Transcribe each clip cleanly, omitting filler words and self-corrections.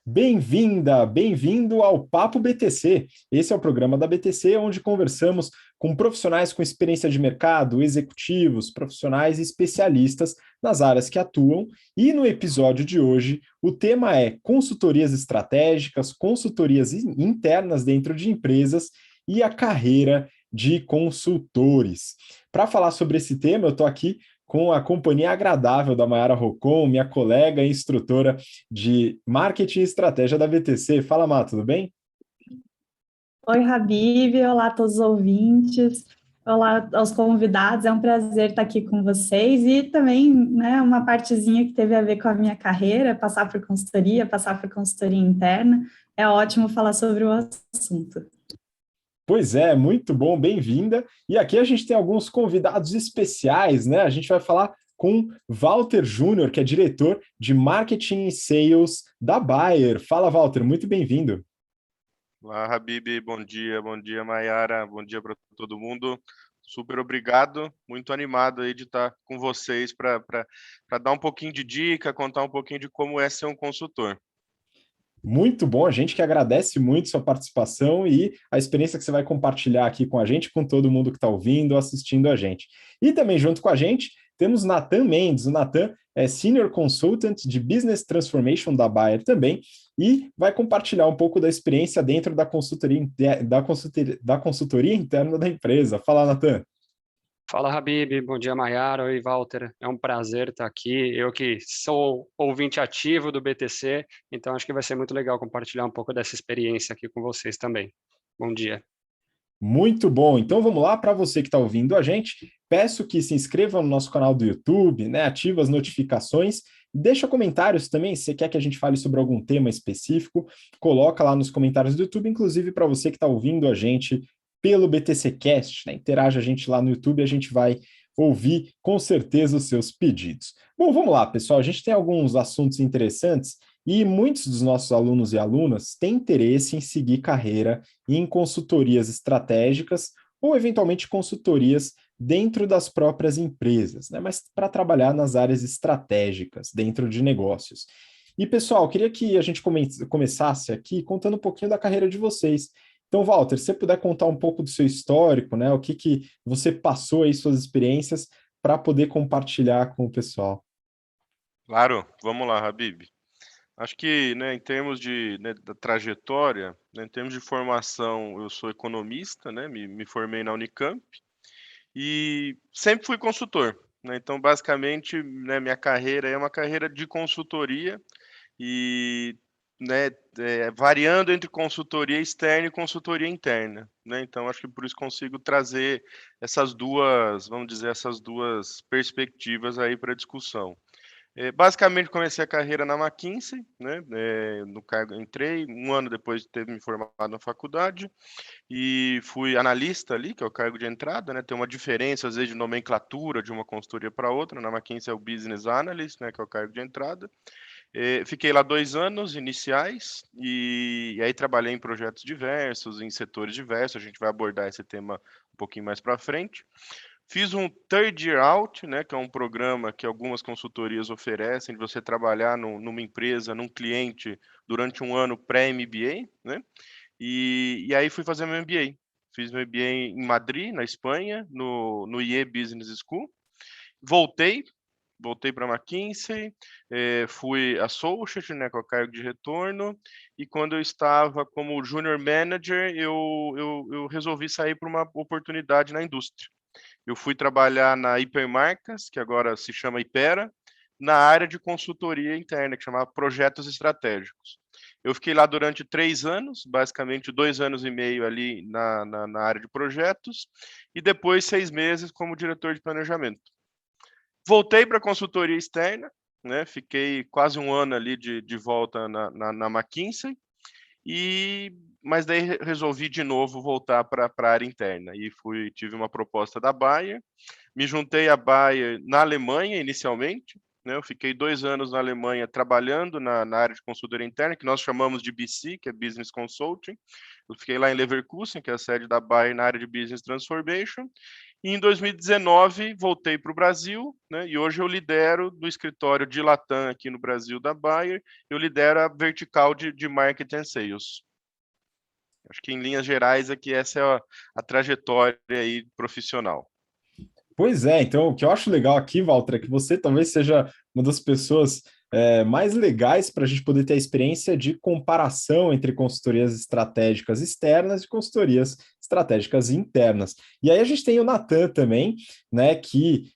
Bem-vinda, bem-vindo ao Papo BTC. Esse é o programa da BTC, onde conversamos com profissionais com experiência de mercado, executivos, profissionais e especialistas nas áreas que atuam. E no episódio de hoje, o tema é consultorias estratégicas, consultorias internas dentro de empresas e a carreira de consultores. Para falar sobre esse tema, eu estou aqui com a companhia agradável da Mayara Rocon, minha colega e instrutora de marketing e estratégia da BTC. Fala, Má, tudo bem? Oi, Habib, olá a todos os ouvintes, olá aos convidados, é um prazer estar aqui com vocês e também, né, uma partezinha que teve a ver com a minha carreira, passar por consultoria interna, é ótimo falar sobre o assunto. Pois é, muito bom, bem-vinda. E aqui a gente tem alguns convidados especiais, né? A gente vai falar com Walter Júnior, que é diretor de marketing e sales da Bayer. Fala, Walter, muito bem-vindo. Olá, Habib, bom dia, Mayara, bom dia para todo mundo. Super obrigado, muito animado aí de estar com vocês para dar um pouquinho de dica, contar um pouquinho de como é ser um consultor. Muito bom, a gente que agradece muito sua participação e a experiência que você vai compartilhar aqui com a gente, com todo mundo que está ouvindo, assistindo a gente. E também junto com a gente temos Nathan Mendes. O Nathan é Senior Consultant de Business Transformation da Bayer também e vai compartilhar um pouco da experiência dentro da consultoria interna da empresa. Fala, Nathan. Fala, Habib, bom dia, Mayara. Oi, Walter. É um prazer estar aqui. Eu que sou ouvinte ativo do BTC, então acho que vai ser muito legal compartilhar um pouco dessa experiência aqui com vocês também. Bom dia. Muito bom. Então vamos lá, para você que está ouvindo a gente, peço que se inscreva no nosso canal do YouTube, né? Ativa as notificações, deixa comentários também, se você quer que a gente fale sobre algum tema específico, coloca lá nos comentários do YouTube, inclusive para você que está ouvindo a gente pelo BTC Cast, né? Interaja a gente lá no YouTube, a gente vai ouvir com certeza os seus pedidos. Bom, vamos lá, pessoal. A gente tem alguns assuntos interessantes e muitos dos nossos alunos e alunas têm interesse em seguir carreira em consultorias estratégicas ou, eventualmente, consultorias dentro das próprias empresas, né? Mas para trabalhar nas áreas estratégicas, dentro de negócios. E, pessoal, queria que a gente começasse aqui contando um pouquinho da carreira de vocês. Então, Walter, se você puder contar um pouco do seu histórico, né? O que você passou aí, suas experiências, para poder compartilhar com o pessoal. Claro, vamos lá, Habib. Acho que, né, em termos da trajetória, né, em termos de formação, eu sou economista, né, me formei na Unicamp e sempre fui consultor, né, então basicamente, né, minha carreira é uma carreira de consultoria e, né, variando entre consultoria externa e consultoria interna, né, então acho que por isso consigo trazer essas duas, vamos dizer, essas duas perspectivas aí para a discussão. Basicamente comecei a carreira na McKinsey, né, no cargo entrei, um ano depois de ter me formado na faculdade, e fui analista ali, que é o cargo de entrada, né, tem uma diferença às vezes de nomenclatura de uma consultoria para outra, na McKinsey é o Business Analyst, né, que é o cargo de entrada. Fiquei lá 2 anos iniciais, e aí trabalhei em projetos diversos, em setores diversos, a gente vai abordar esse tema um pouquinho mais para frente. Fiz um Third Year Out, né, que é um programa que algumas consultorias oferecem, de você trabalhar numa empresa, num cliente, durante um ano pré-MBA, né? E aí fui fazer meu MBA. Fiz meu MBA em Madrid, na Espanha, no IE Business School. Voltei, voltei para a McKinsey, fui associate, né, com o cargo de retorno, e quando eu estava como junior manager, eu resolvi sair para uma oportunidade na indústria. Eu fui trabalhar na Hipermarcas, que agora se chama Hypera, na área de consultoria interna, que chamava Projetos Estratégicos. Eu fiquei lá durante 3 anos, basicamente 2 anos e meio ali na área de projetos, e depois 6 meses como diretor de planejamento. Voltei para a consultoria externa, né, fiquei quase um ano ali de volta na McKinsey, mas daí resolvi de novo voltar para a área interna e tive uma proposta da Bayer, me juntei à Bayer na Alemanha inicialmente, né, eu fiquei 2 anos na Alemanha trabalhando na área de consultoria interna, que nós chamamos de BC, que é Business Consulting. Eu fiquei lá em Leverkusen, que é a sede da Bayer na área de Business Transformation, E em 2019 voltei para o Brasil, né, e hoje eu lidero do escritório de Latam aqui no Brasil da Bayer, eu lidero a vertical de Marketing and Sales. Acho que em linhas gerais aqui essa é a trajetória aí profissional. Pois é, então o que eu acho legal aqui, Walter, é que você talvez seja uma das pessoas mais legais para a gente poder ter a experiência de comparação entre consultorias estratégicas externas e consultorias estratégicas internas. E aí a gente tem o Natan também, né, que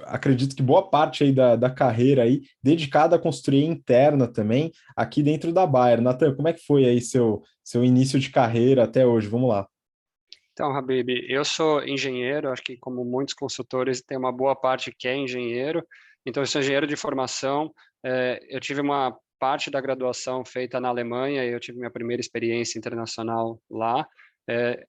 acredito que boa parte aí da carreira aí dedicada à consultoria interna também, aqui dentro da Bayer. Natan, como é que foi aí seu início de carreira até hoje? Vamos lá. Então, Habib, eu sou engenheiro, acho que como muitos consultores, tem uma boa parte que é engenheiro. Então, eu sou engenheiro de formação. Eu tive uma parte da graduação feita na Alemanha e eu tive minha primeira experiência internacional lá.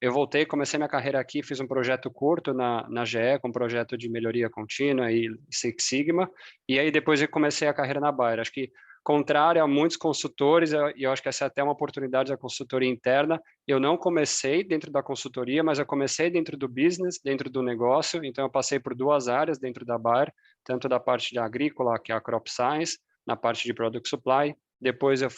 Eu voltei, comecei minha carreira aqui, fiz um projeto curto na GE, com um projeto de melhoria contínua e Six Sigma. E aí, depois eu comecei a carreira na Bayer. Acho que, contrário a muitos consultores, e eu acho que essa é até uma oportunidade da consultoria interna, eu não comecei dentro da consultoria, mas eu comecei dentro do business, dentro do negócio. Então, eu passei por duas áreas dentro da Bayer, tanto da parte de agrícola, que é a Crop Science, na parte de Product Supply. Depois eu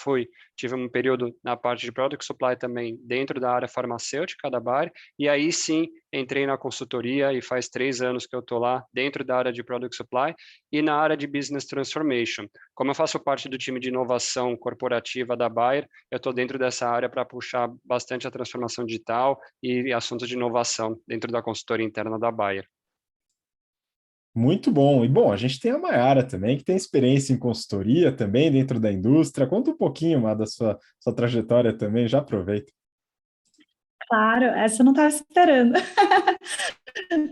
tive um período na parte de Product Supply também dentro da área farmacêutica da Bayer. E aí sim, entrei na consultoria e faz 3 anos que eu estou lá dentro da área de Product Supply e na área de Business Transformation. Como eu faço parte do time de inovação corporativa da Bayer, eu estou dentro dessa área para puxar bastante a transformação digital e assuntos de inovação dentro da consultoria interna da Bayer. Muito bom. E bom, a gente tem a Mayara também, que tem experiência em consultoria também dentro da indústria. Conta um pouquinho, Má, da sua trajetória também, já aproveita. Claro, essa eu não estava esperando.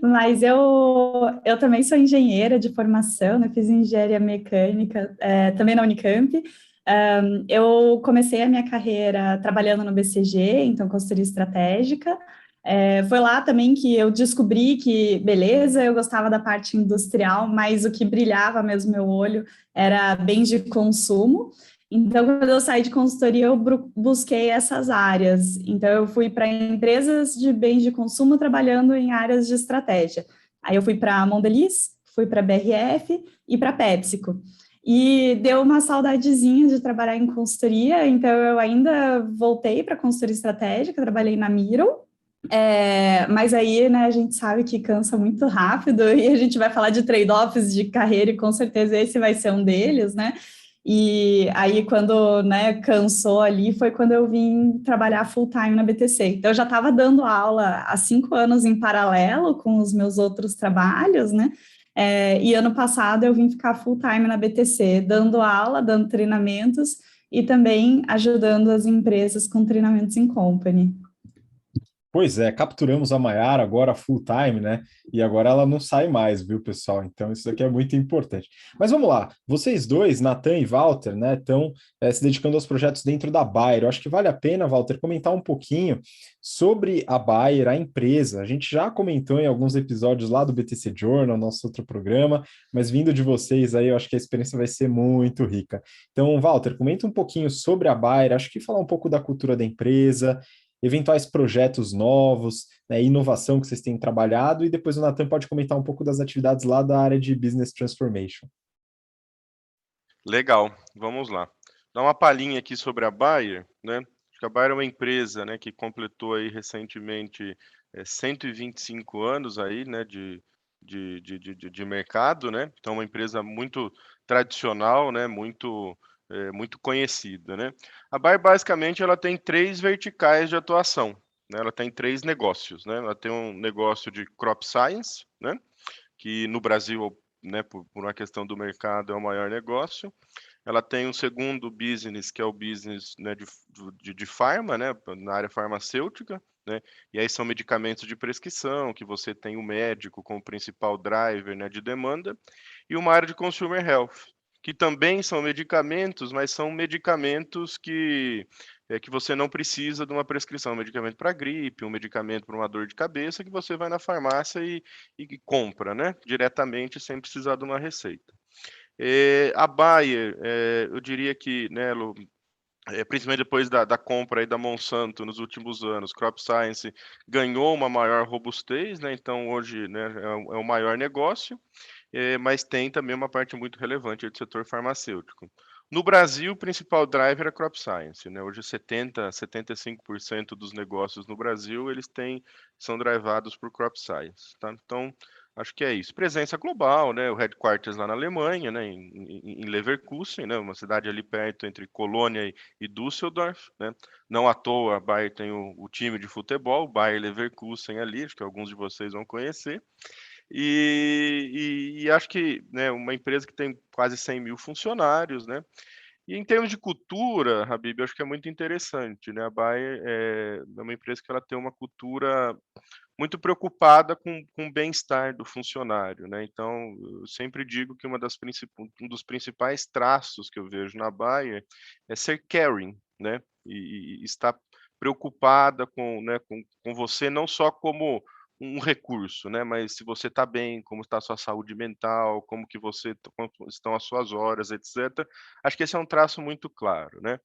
Mas eu também sou engenheira de formação, né? Fiz engenharia mecânica, também na Unicamp. Eu comecei a minha carreira trabalhando no BCG, então consultoria estratégica. Foi lá também que eu descobri que, beleza, eu gostava da parte industrial, mas o que brilhava mesmo meu olho era bens de consumo. Então, quando eu saí de consultoria, eu busquei essas áreas. Então, eu fui para empresas de bens de consumo trabalhando em áreas de estratégia. Aí eu fui para a Mondelez, fui para a BRF e para a PepsiCo. E deu uma saudadezinha de trabalhar em consultoria, então eu ainda voltei para a consultoria estratégica, trabalhei na Miro, mas aí, né, a gente sabe que cansa muito rápido e a gente vai falar de trade-offs de carreira e com certeza esse vai ser um deles, né? E aí, quando, né, cansou ali, foi quando eu vim trabalhar full-time na BTC. Então, eu já estava dando aula há 5 anos em paralelo com os meus outros trabalhos, né? E ano passado eu vim ficar full-time na BTC, dando aula, dando treinamentos e também ajudando as empresas com treinamentos em company. Pois é, capturamos a Mayara agora full time, né? E agora ela não sai mais, viu, pessoal? Então isso aqui é muito importante. Mas vamos lá, vocês dois, Natan e Walter, né, estão se dedicando aos projetos dentro da Bayer. Eu acho que vale a pena, Walter, comentar um pouquinho sobre a Bayer, a empresa. A gente já comentou em alguns episódios lá do BTC Journal, nosso outro programa, mas vindo de vocês aí, eu acho que a experiência vai ser muito rica. Então, Walter, comenta um pouquinho sobre a Bayer, acho que falar um pouco da cultura da empresa, eventuais projetos novos, né, inovação que vocês têm trabalhado, e depois o Natan pode comentar um pouco das atividades lá da área de Business Transformation. Legal, vamos lá. Dar uma palhinha aqui sobre a Bayer, né? Acho que a Bayer é uma empresa, né, que completou aí recentemente 125 anos aí, né, de mercado, né? Então, uma empresa muito tradicional, né, muito conhecida, né? A Bayer, basicamente, ela tem 3 verticais de atuação, né? Ela tem 3 negócios, né? Ela tem um negócio de Crop Science, né, que no Brasil, né, por uma questão do mercado, é o maior negócio. Ela tem um segundo business, que é o business, né, de pharma, né, na área farmacêutica, né, e aí são medicamentos de prescrição, que você tem o médico como principal driver, né, de demanda, e uma área de consumer health, que também são medicamentos, mas são medicamentos que você não precisa de uma prescrição, um medicamento para gripe, um medicamento para uma dor de cabeça, que você vai na farmácia e compra, né, diretamente, sem precisar de uma receita. A Bayer, eu diria que, né, Lu, principalmente depois da compra aí da Monsanto nos últimos anos, Crop Science ganhou uma maior robustez, né? Então hoje, né, é o maior negócio, mas tem também uma parte muito relevante do setor farmacêutico. No Brasil, o principal driver é Crop Science, né? Hoje 75% dos negócios no Brasil são drivados por Crop Science, tá? Então, acho que é isso. Presença global, né? O headquarters lá na Alemanha, né? Em Leverkusen, né? Uma cidade ali perto entre Colônia e Düsseldorf, né? Não à toa a Bayer tem o time de futebol, Bayer Leverkusen ali, acho que alguns de vocês vão conhecer. E acho que, né, uma empresa que tem quase 100 mil funcionários, né? E em termos de cultura, Habib, eu acho que é muito interessante, né? A Bayer é uma empresa que ela tem uma cultura muito preocupada com o bem-estar do funcionário, né? Então, eu sempre digo que um dos principais traços que eu vejo na Bayer é ser caring, né? E estar preocupada com você não só como um recurso, né? Mas se você está bem, como está a sua saúde mental, como estão as suas horas, etc. Acho que esse é um traço muito claro, né?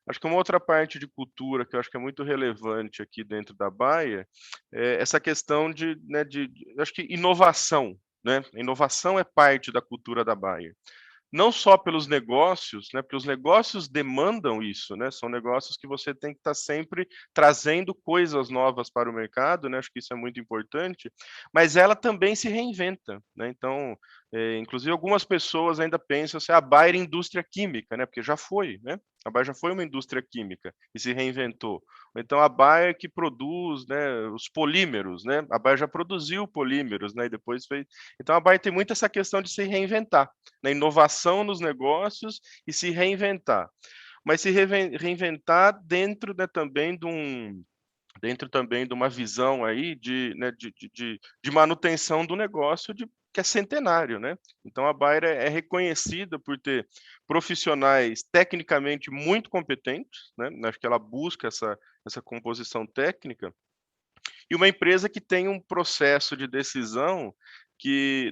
Acho que uma outra parte de cultura que eu acho que é muito relevante aqui dentro da Bayer é essa questão eu acho que inovação, né? Inovação é parte da cultura da Bayer. Não só pelos negócios, né, porque os negócios demandam isso, né, são negócios que você tem que estar sempre trazendo coisas novas para o mercado, né, acho que isso é muito importante, mas ela também se reinventa, né, então, inclusive algumas pessoas ainda pensam assim, a Bayer é indústria química, né, porque já foi, né, a Bayer já foi uma indústria química e se reinventou. Então a Bayer que produz, né, os polímeros, né, a Bayer já produziu polímeros, né, e depois fez. Então a Bayer tem muito essa questão de se reinventar, na inovação nos negócios e se reinventar. Mas se reinventar dentro, né, dentro também de uma visão aí de manutenção do negócio que é centenário, né? Então a Bayer é reconhecida por ter profissionais tecnicamente muito competentes, né? Acho que ela busca essa composição técnica, e uma empresa que tem um processo de decisão que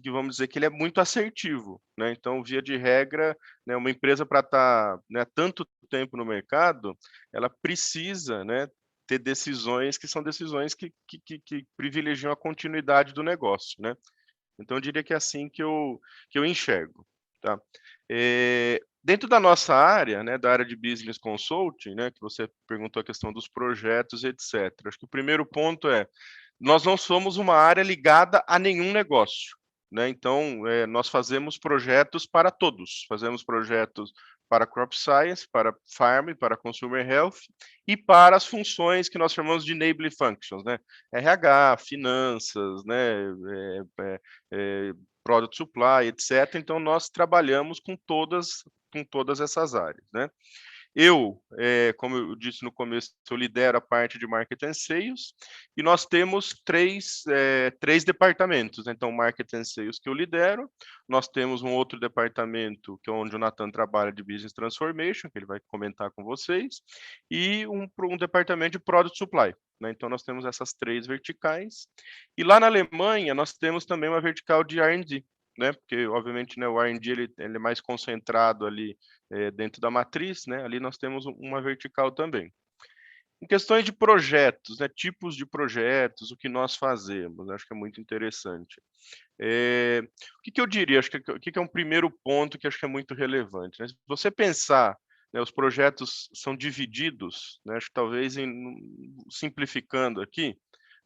vamos dizer que ele é muito assertivo, né? Então, via de regra, né, uma empresa para estar, né, tanto tempo no mercado, ela precisa, né, ter decisões que são decisões que privilegiam a continuidade do negócio, né? Então, eu diria que é assim que eu enxergo, tá? Dentro da nossa área, né, da área de Business Consulting, né, que você perguntou a questão dos projetos, etc. Acho que o primeiro ponto é, nós não somos uma área ligada a nenhum negócio, né? Então, nós fazemos projetos para todos. Fazemos projetos para Crop Science, para Farm, para Consumer Health e para as funções que nós chamamos de Enabling Functions, né? RH, finanças, né? Product Supply, etc. Então, nós trabalhamos com todas essas áreas, né? Eu, como eu disse no começo, eu lidero a parte de Market and Sales, e nós temos três departamentos. Então, Market and Sales que eu lidero, nós temos um outro departamento, que é onde o Nathan trabalha, de Business Transformation, que ele vai comentar com vocês, e um departamento de Product Supply, né? Então, nós temos essas três verticais. E lá na Alemanha, nós temos também uma vertical de R&D, né? Porque, obviamente, né, o R&D ele é mais concentrado ali dentro da matriz, né? Ali nós temos uma vertical também. Em questões de projetos, né, tipos de projetos, o que nós fazemos, né, acho que é muito interessante. O que eu diria? Acho que o que é um primeiro ponto que acho que é muito relevante, né? Se você pensar, né, os projetos são divididos, né, acho que talvez simplificando aqui,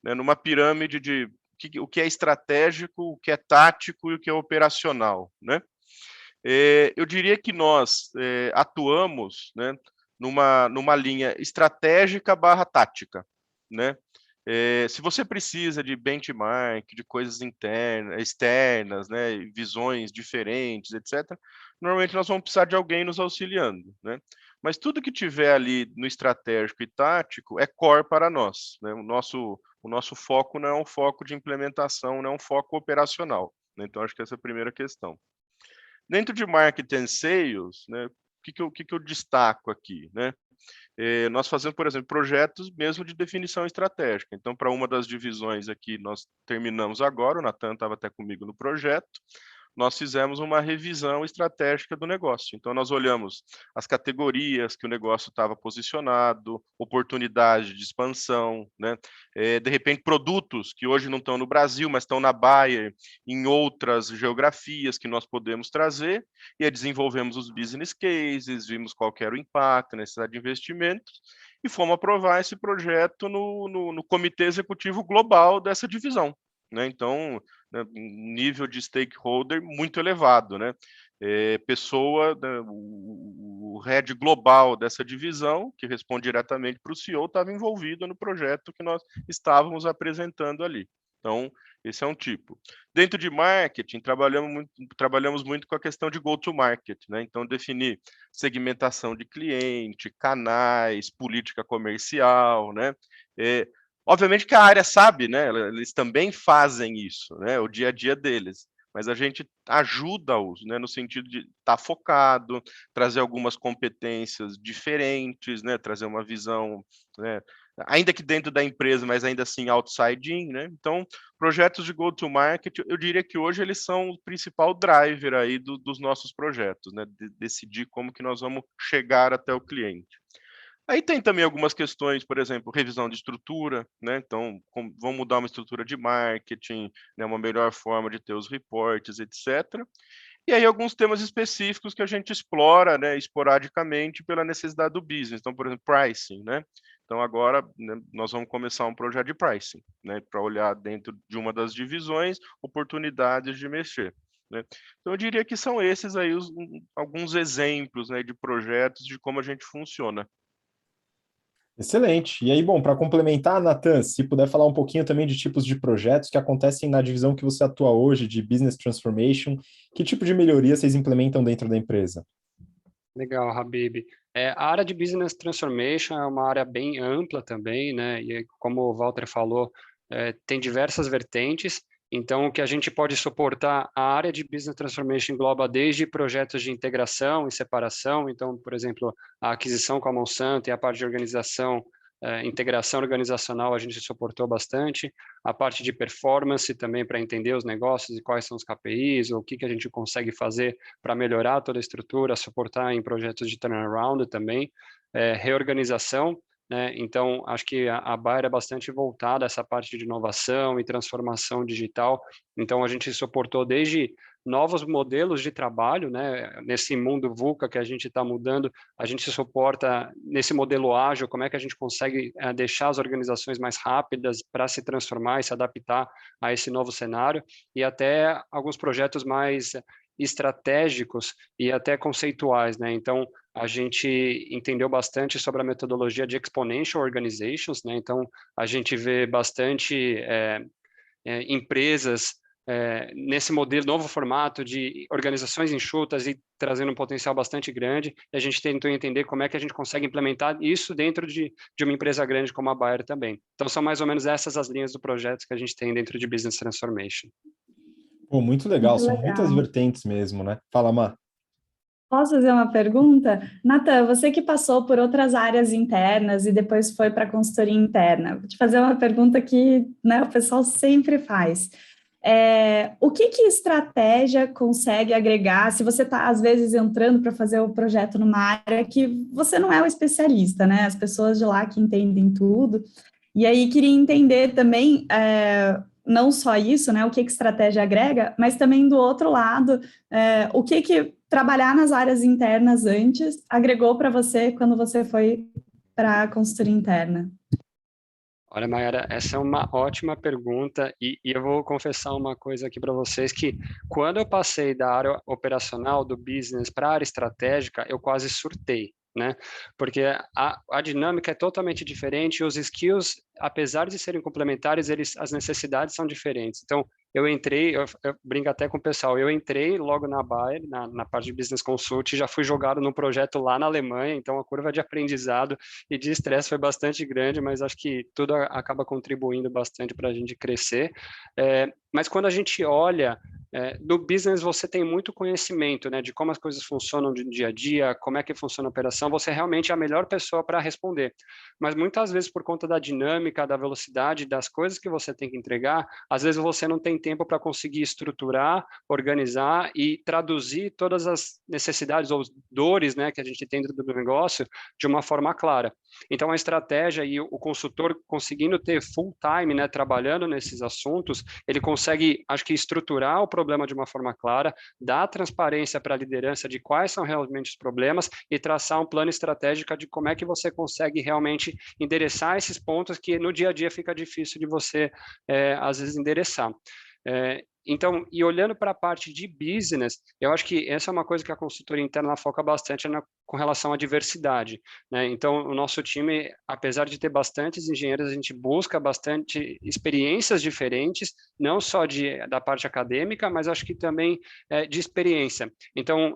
né, numa pirâmide de o que é estratégico, o que é tático e o que é operacional, né? Eu diria que nós atuamos, né, numa linha estratégica barra tática, né? Se você precisa de benchmark, de coisas externas, né, visões diferentes, etc., normalmente nós vamos precisar de alguém nos auxiliando, né? Mas tudo que tiver ali no estratégico e tático é core para nós, né? O nosso foco não é um foco de implementação, não é um foco operacional, né? Então, acho que essa é a primeira questão. Dentro de Marketing and Sales, né, o que eu destaco aqui, né? Nós fazemos, por exemplo, projetos mesmo de definição estratégica. Então, para uma das divisões aqui, nós terminamos agora, o Nathan estava até comigo no projeto, nós fizemos uma revisão estratégica do negócio. Então, nós olhamos as categorias que o negócio estava posicionado, oportunidade de expansão, né? De repente, produtos que hoje não estão no Brasil, mas estão na Bayer, em outras geografias que nós podemos trazer, e aí desenvolvemos os business cases, vimos qual que era o impacto, a necessidade de investimentos, e fomos aprovar esse projeto no Comitê Executivo Global dessa divisão, né? Então, né, nível de stakeholder muito elevado, né? Pessoa, né, o head global dessa divisão, que responde diretamente para o CEO, estava envolvido no projeto que nós estávamos apresentando ali. Então, esse é um tipo. Dentro de marketing, trabalhamos muito com a questão de go-to-market, né? Então, definir segmentação de cliente, canais, política comercial, né? Obviamente que a área sabe, né? Eles também fazem isso, né? O dia a dia deles. Mas a gente ajuda-os, né? No sentido de estar focado, trazer algumas competências diferentes, né? Trazer uma visão, né? Ainda que dentro da empresa, mas ainda assim outside in, né? Então, projetos de go-to-market, eu diria que hoje eles são o principal driver aí dos nossos projetos, né? Decidir como que nós vamos chegar até o cliente. Aí tem também algumas questões, por exemplo, revisão de estrutura, né? Então, vamos mudar uma estrutura de marketing, né? Uma melhor forma de ter os reportes, etc. E aí alguns temas específicos que a gente explora, né, esporadicamente pela necessidade do business. Então, por exemplo, pricing, né? Então agora, né, nós vamos começar um projeto de pricing, né, para olhar dentro de uma das divisões oportunidades de mexer, né? Então eu diria que são esses aí alguns exemplos, né, de projetos de como a gente funciona. Excelente. E aí, bom, para complementar, Nathan, se puder falar um pouquinho também de tipos de projetos que acontecem na divisão que você atua hoje, de Business Transformation, que tipo de melhoria vocês implementam dentro da empresa? Legal, Habib. A área de Business Transformation é uma área bem ampla também, né? E como o Walter falou, tem diversas vertentes. Então, o que a gente pode suportar, a área de Business Transformation engloba desde projetos de integração e separação. Então, por exemplo, a aquisição com a Monsanto e a parte de organização, integração organizacional, a gente suportou bastante. A parte de performance também para entender os negócios e quais são os KPIs, ou o que a gente consegue fazer para melhorar toda a estrutura, suportar em projetos de turnaround também. Reorganização, né? Então, acho que a Bayer é bastante voltada a essa parte de inovação e transformação digital. Então, a gente suportou desde novos modelos de trabalho, né? Nesse mundo VUCA que a gente está mudando, a gente se suporta nesse modelo ágil, como é que a gente consegue deixar as organizações mais rápidas para se transformar e se adaptar a esse novo cenário, e até alguns projetos mais estratégicos e até conceituais, né? Então, a gente entendeu bastante sobre a metodologia de Exponential Organizations, né? Então, a gente vê bastante empresas nesse modelo, novo formato de organizações enxutas e trazendo um potencial bastante grande. E a gente tentou entender como é que a gente consegue implementar isso dentro de uma empresa grande como a Bayer também. Então, são mais ou menos essas as linhas do projeto que a gente tem dentro de Business Transformation. Pô, muito legal, Muito são muitas legal. vertentes mesmo, né? Fala, Má. Posso fazer uma pergunta? Natan, você que passou por outras áreas internas e depois foi para a consultoria interna, vou te fazer uma pergunta que, né, o pessoal sempre faz. O que estratégia consegue agregar se você está, às vezes, entrando para fazer o projeto numa área que você não é o especialista, né? As pessoas de lá que entendem tudo. E aí, queria entender também, não só isso, né? O que estratégia agrega, mas também do outro lado, o que trabalhar nas áreas internas antes agregou para você quando você foi para a consultoria interna? Olha, Mayara, essa é uma ótima pergunta e eu vou confessar uma coisa aqui para vocês, que quando eu passei da área operacional do business para a área estratégica, eu quase surtei, né? Porque a dinâmica é totalmente diferente e os skills, apesar de serem complementares, as necessidades são diferentes. Então, eu brinco até com o pessoal, eu entrei logo na Bayer, na parte de Business Consult, e já fui jogado num projeto lá na Alemanha, então a curva de aprendizado e de estresse foi bastante grande, mas acho que tudo acaba contribuindo bastante para a gente crescer. Mas quando a gente olha No business você tem muito conhecimento, né, de como as coisas funcionam no dia a dia, como é que funciona a operação, você realmente é a melhor pessoa para responder. Mas muitas vezes por conta da dinâmica, da velocidade, das coisas que você tem que entregar, às vezes você não tem tempo para conseguir estruturar, organizar e traduzir todas as necessidades ou dores, né, que a gente tem dentro do negócio de uma forma clara. Então a estratégia e o consultor conseguindo ter full time, né, trabalhando nesses assuntos, ele consegue, acho que, estruturar o problema de uma forma clara, dar transparência para a liderança de quais são realmente os problemas e traçar um plano estratégico de como é que você consegue realmente endereçar esses pontos que no dia a dia fica difícil de você, às vezes, endereçar. Então, e olhando para a parte de business, eu acho que essa é uma coisa que a consultoria interna foca bastante com relação à diversidade, né? Então, o nosso time, apesar de ter bastantes engenheiros, a gente busca bastante experiências diferentes, não só da parte acadêmica, mas acho que também de experiência. Então,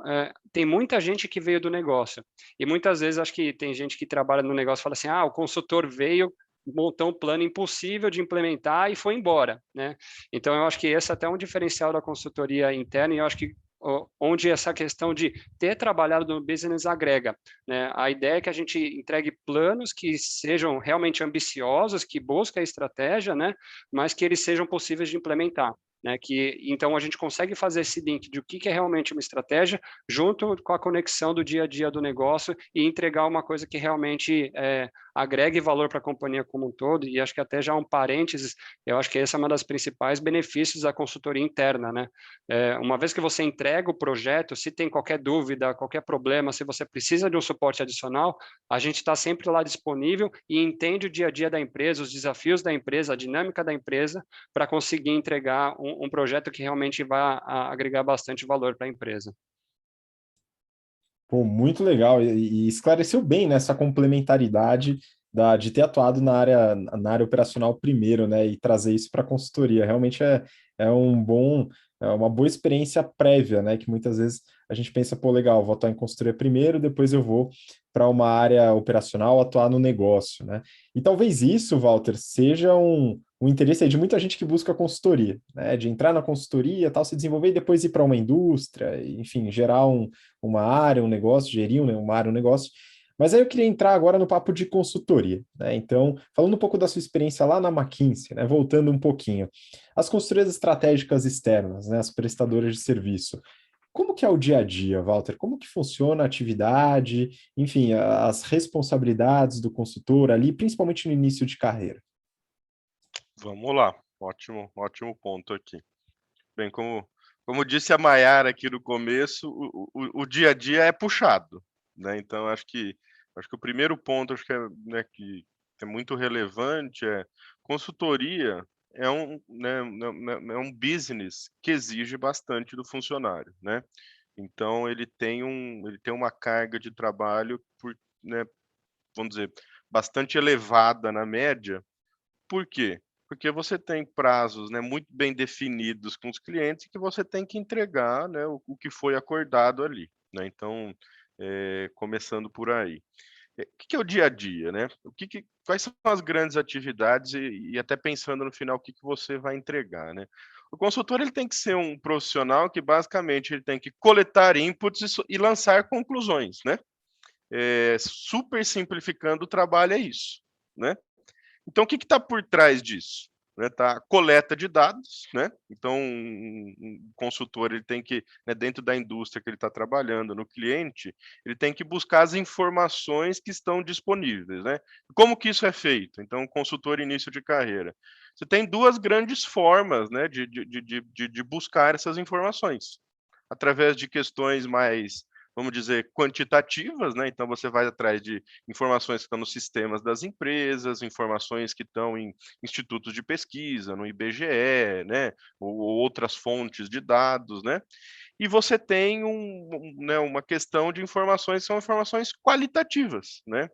tem muita gente que veio do negócio, e muitas vezes acho que tem gente que trabalha no negócio e fala assim, o consultor veio, montou um plano impossível de implementar e foi embora, né? Então, eu acho que esse é até um diferencial da consultoria interna, e eu acho que onde essa questão de ter trabalhado no business agrega, né? A ideia é que a gente entregue planos que sejam realmente ambiciosos, que busquem a estratégia, né? Mas que eles sejam possíveis de implementar. Né, então a gente consegue fazer esse link de o que é realmente uma estratégia junto com a conexão do dia a dia do negócio e entregar uma coisa que realmente agregue valor para a companhia como um todo. E acho que até já um parênteses, eu acho que esse é um dos principais benefícios da consultoria interna, né? Uma vez que você entrega o projeto, se tem qualquer dúvida, qualquer problema, se você precisa de um suporte adicional, a gente está sempre lá disponível e entende o dia a dia da empresa, os desafios da empresa, a dinâmica da empresa, para conseguir entregar um projeto que realmente vai agregar bastante valor para a empresa. Pô, muito legal, e esclareceu bem nessa complementaridade de ter atuado na área operacional primeiro, né, e trazer isso para a consultoria. Realmente é uma boa experiência prévia, né, que muitas vezes a gente pensa, pô, legal, vou atuar em consultoria primeiro, depois eu vou para uma área operacional atuar no negócio, né? E talvez isso, Walter, seja um interesse aí de muita gente que busca consultoria, né, de entrar na consultoria, tal, se desenvolver e depois ir para uma indústria, enfim, gerar uma área, um negócio, gerir uma área, um negócio. Mas aí eu queria entrar agora no papo de consultoria, né? Então, falando um pouco da sua experiência lá na McKinsey, né? Voltando um pouquinho. As consultorias estratégicas externas, né? As prestadoras de serviço. Como que é o dia a dia, Walter? Como que funciona a atividade, enfim, as responsabilidades do consultor ali, principalmente no início de carreira? Vamos lá, ótimo ponto aqui. Bem, como disse a Maiara aqui no começo, o dia a dia é puxado, né? Então acho que o primeiro ponto, acho que né, que é muito relevante, consultoria é é um business que exige bastante do funcionário, né? Então ele tem uma carga de trabalho né, vamos dizer, bastante elevada na média. Por quê? Porque você tem prazos, né, muito bem definidos com os clientes que você tem que entregar, né, o que foi acordado ali, né? Então, começando por aí. O que é o dia a dia, né? Quais são as grandes atividades e até pensando no final o que você vai entregar, né? O consultor ele tem que ser um profissional que basicamente ele tem que coletar inputs e lançar conclusões, né? Super simplificando o trabalho é isso, né? Então, o que está por trás disso? Né, tá a coleta de dados, né? Então, um consultor ele tem que, né, dentro da indústria que ele está trabalhando, no cliente, ele tem que buscar as informações que estão disponíveis, né? Como que isso é feito? Então, consultor início de carreira. Você tem duas grandes formas, né, de buscar essas informações. Através de questões mais, vamos dizer, quantitativas, né? Então você vai atrás de informações que estão nos sistemas das empresas, informações que estão em institutos de pesquisa, no IBGE, né? Ou outras fontes de dados, né? E você tem né, uma questão de informações que são informações qualitativas, né?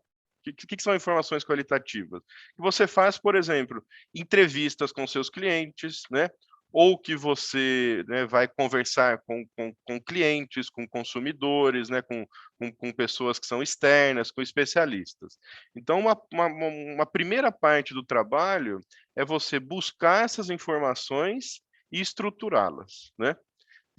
O que são informações qualitativas? Que você faz, por exemplo, entrevistas com seus clientes, né? Ou que você, né, vai conversar com clientes, com consumidores, né, com pessoas que são externas, com especialistas. Então, uma primeira parte do trabalho é você buscar essas informações e estruturá-las, né?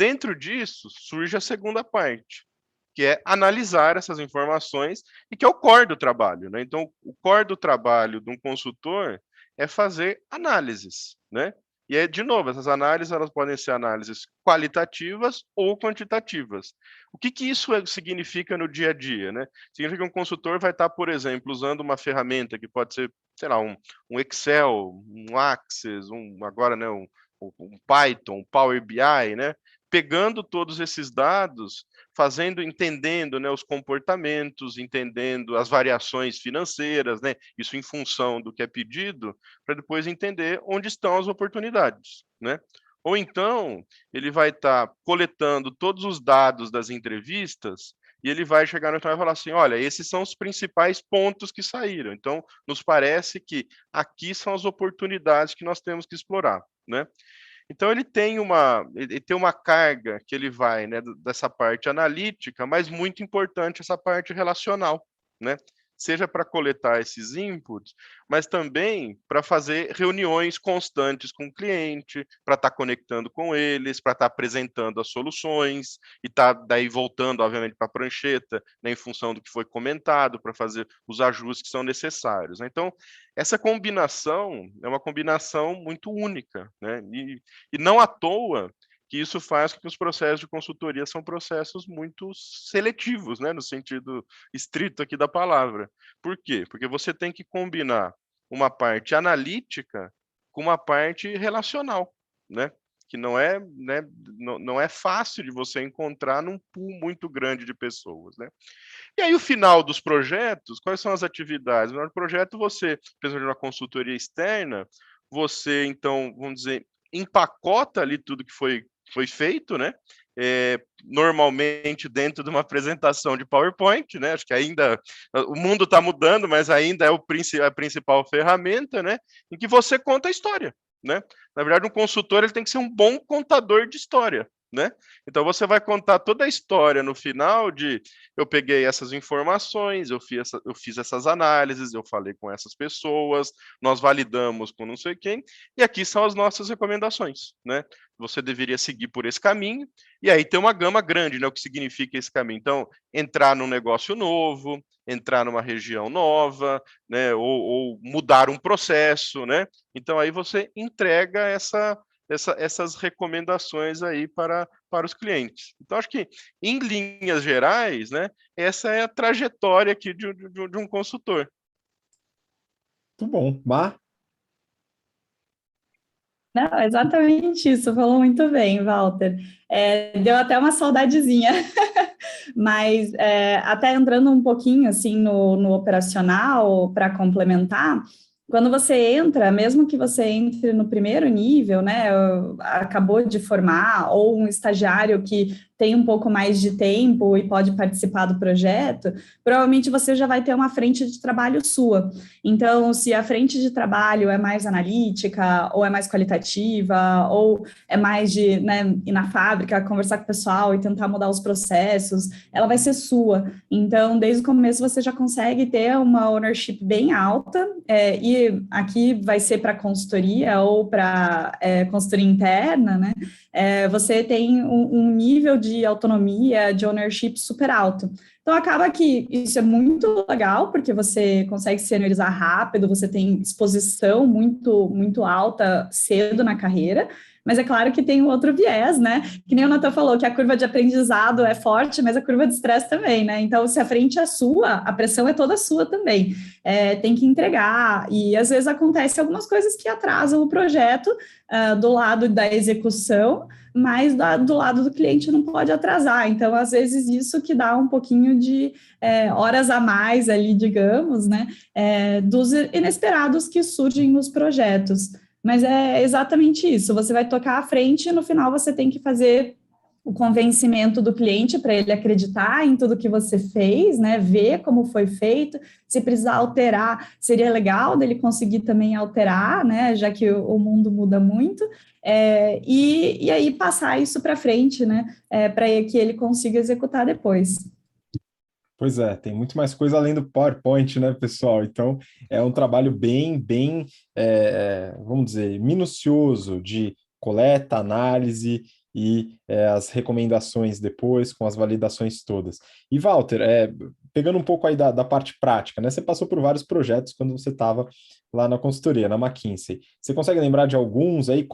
Dentro disso, surge a segunda parte, que é analisar essas informações e que é o core do trabalho, né? Então, o core do trabalho de um consultor é fazer análises, né? E aí, de novo, essas análises elas podem ser análises qualitativas ou quantitativas. O que que isso significa no dia a dia, né? Significa que um consultor vai estar, por exemplo, usando uma ferramenta que pode ser, sei lá, um Excel, um Access, agora, né, um Python, um Power BI, né? Pegando todos esses dados, entendendo, né, os comportamentos, entendendo as variações financeiras, né? Isso em função do que é pedido, para depois entender onde estão as oportunidades, né? Ou então, ele vai estar coletando todos os dados das entrevistas e ele vai chegar no final e falar assim: olha, esses são os principais pontos que saíram. Então, nos parece que aqui são as oportunidades que nós temos que explorar, né? Então ele tem uma carga que ele vai, né, dessa parte analítica, mas muito importante essa parte relacional, né? Seja para coletar esses inputs, mas também para fazer reuniões constantes com o cliente, para estar conectando com eles, para estar apresentando as soluções e estar daí voltando, obviamente, para a prancheta, né, em função do que foi comentado, para fazer os ajustes que são necessários, né? Então, essa combinação é uma combinação muito única, né? E não à toa que isso faz com que os processos de consultoria são processos muito seletivos, né, no sentido estrito aqui da palavra. Por quê? Porque você tem que combinar uma parte analítica com uma parte relacional, né? Que não é, né, não é fácil de você encontrar num pool muito grande de pessoas, né? E aí o final dos projetos, quais são as atividades? No final do projeto você, principalmente na consultoria externa, você então, vamos dizer, empacota ali tudo que foi feito, né? Normalmente dentro de uma apresentação de PowerPoint, né? Acho que ainda o mundo está mudando, mas ainda é a principal ferramenta, né? Em que você conta a história, né? Na verdade, um consultor ele tem que ser um bom contador de história, né? Então você vai contar toda a história no final de eu peguei essas informações, eu fiz essas análises, eu falei com essas pessoas, nós validamos com não sei quem, e aqui são as nossas recomendações, né? Você deveria seguir por esse caminho, e aí tem uma gama grande, né? O que significa esse caminho? Então, entrar num negócio novo, entrar numa região nova, né? Ou mudar um processo, né? Então aí você entrega essas recomendações aí para os clientes. Então, acho que, em linhas gerais, né, essa é a trajetória aqui de um consultor. Muito bom. Mar? Não, exatamente isso, falou muito bem, Walter. Deu até uma saudadezinha, mas até entrando um pouquinho assim no operacional para complementar, quando você entra, mesmo que você entre no primeiro nível, né, acabou de formar, ou um estagiário que tem um pouco mais de tempo e pode participar do projeto, provavelmente você já vai ter uma frente de trabalho sua. Então, se a frente de trabalho é mais analítica, ou é mais qualitativa, ou é mais de, né, ir na fábrica, conversar com o pessoal e tentar mudar os processos, ela vai ser sua. Então, desde o começo, você já consegue ter uma ownership bem alta, e aqui vai ser para consultoria ou para consultoria interna, né? Você tem um nível de autonomia, de ownership super alto. Então, acaba que isso é muito legal, porque você consegue se seniorizar rápido, você tem exposição muito, muito alta cedo na carreira, mas é claro que tem um outro viés, né? Que nem o Nathan falou, que a curva de aprendizado é forte, mas a curva de estresse também, né? Então, se a frente é sua, a pressão é toda sua também. Tem que entregar, e às vezes acontece algumas coisas que atrasam o projeto do lado da execução, mas do lado do cliente não pode atrasar. Então, às vezes, isso que dá um pouquinho de horas a mais ali, digamos, né? Dos inesperados que surgem nos projetos. Mas é exatamente isso, você vai tocar à frente e no final você tem que fazer o convencimento do cliente para ele acreditar em tudo que você fez, né? Ver como foi feito, se precisar alterar, seria legal dele conseguir também alterar, né? Já que o mundo muda muito, e aí passar isso para frente, né? Para que ele consiga executar depois. Pois é, tem muito mais coisa além do PowerPoint, né, pessoal? Então, é um trabalho bem, vamos dizer, minucioso de coleta, análise e as recomendações depois, com as validações todas. E Walter, pegando um pouco aí da parte prática, né? Você passou por vários projetos quando você estava lá na consultoria, na McKinsey. Você consegue lembrar de alguns aí,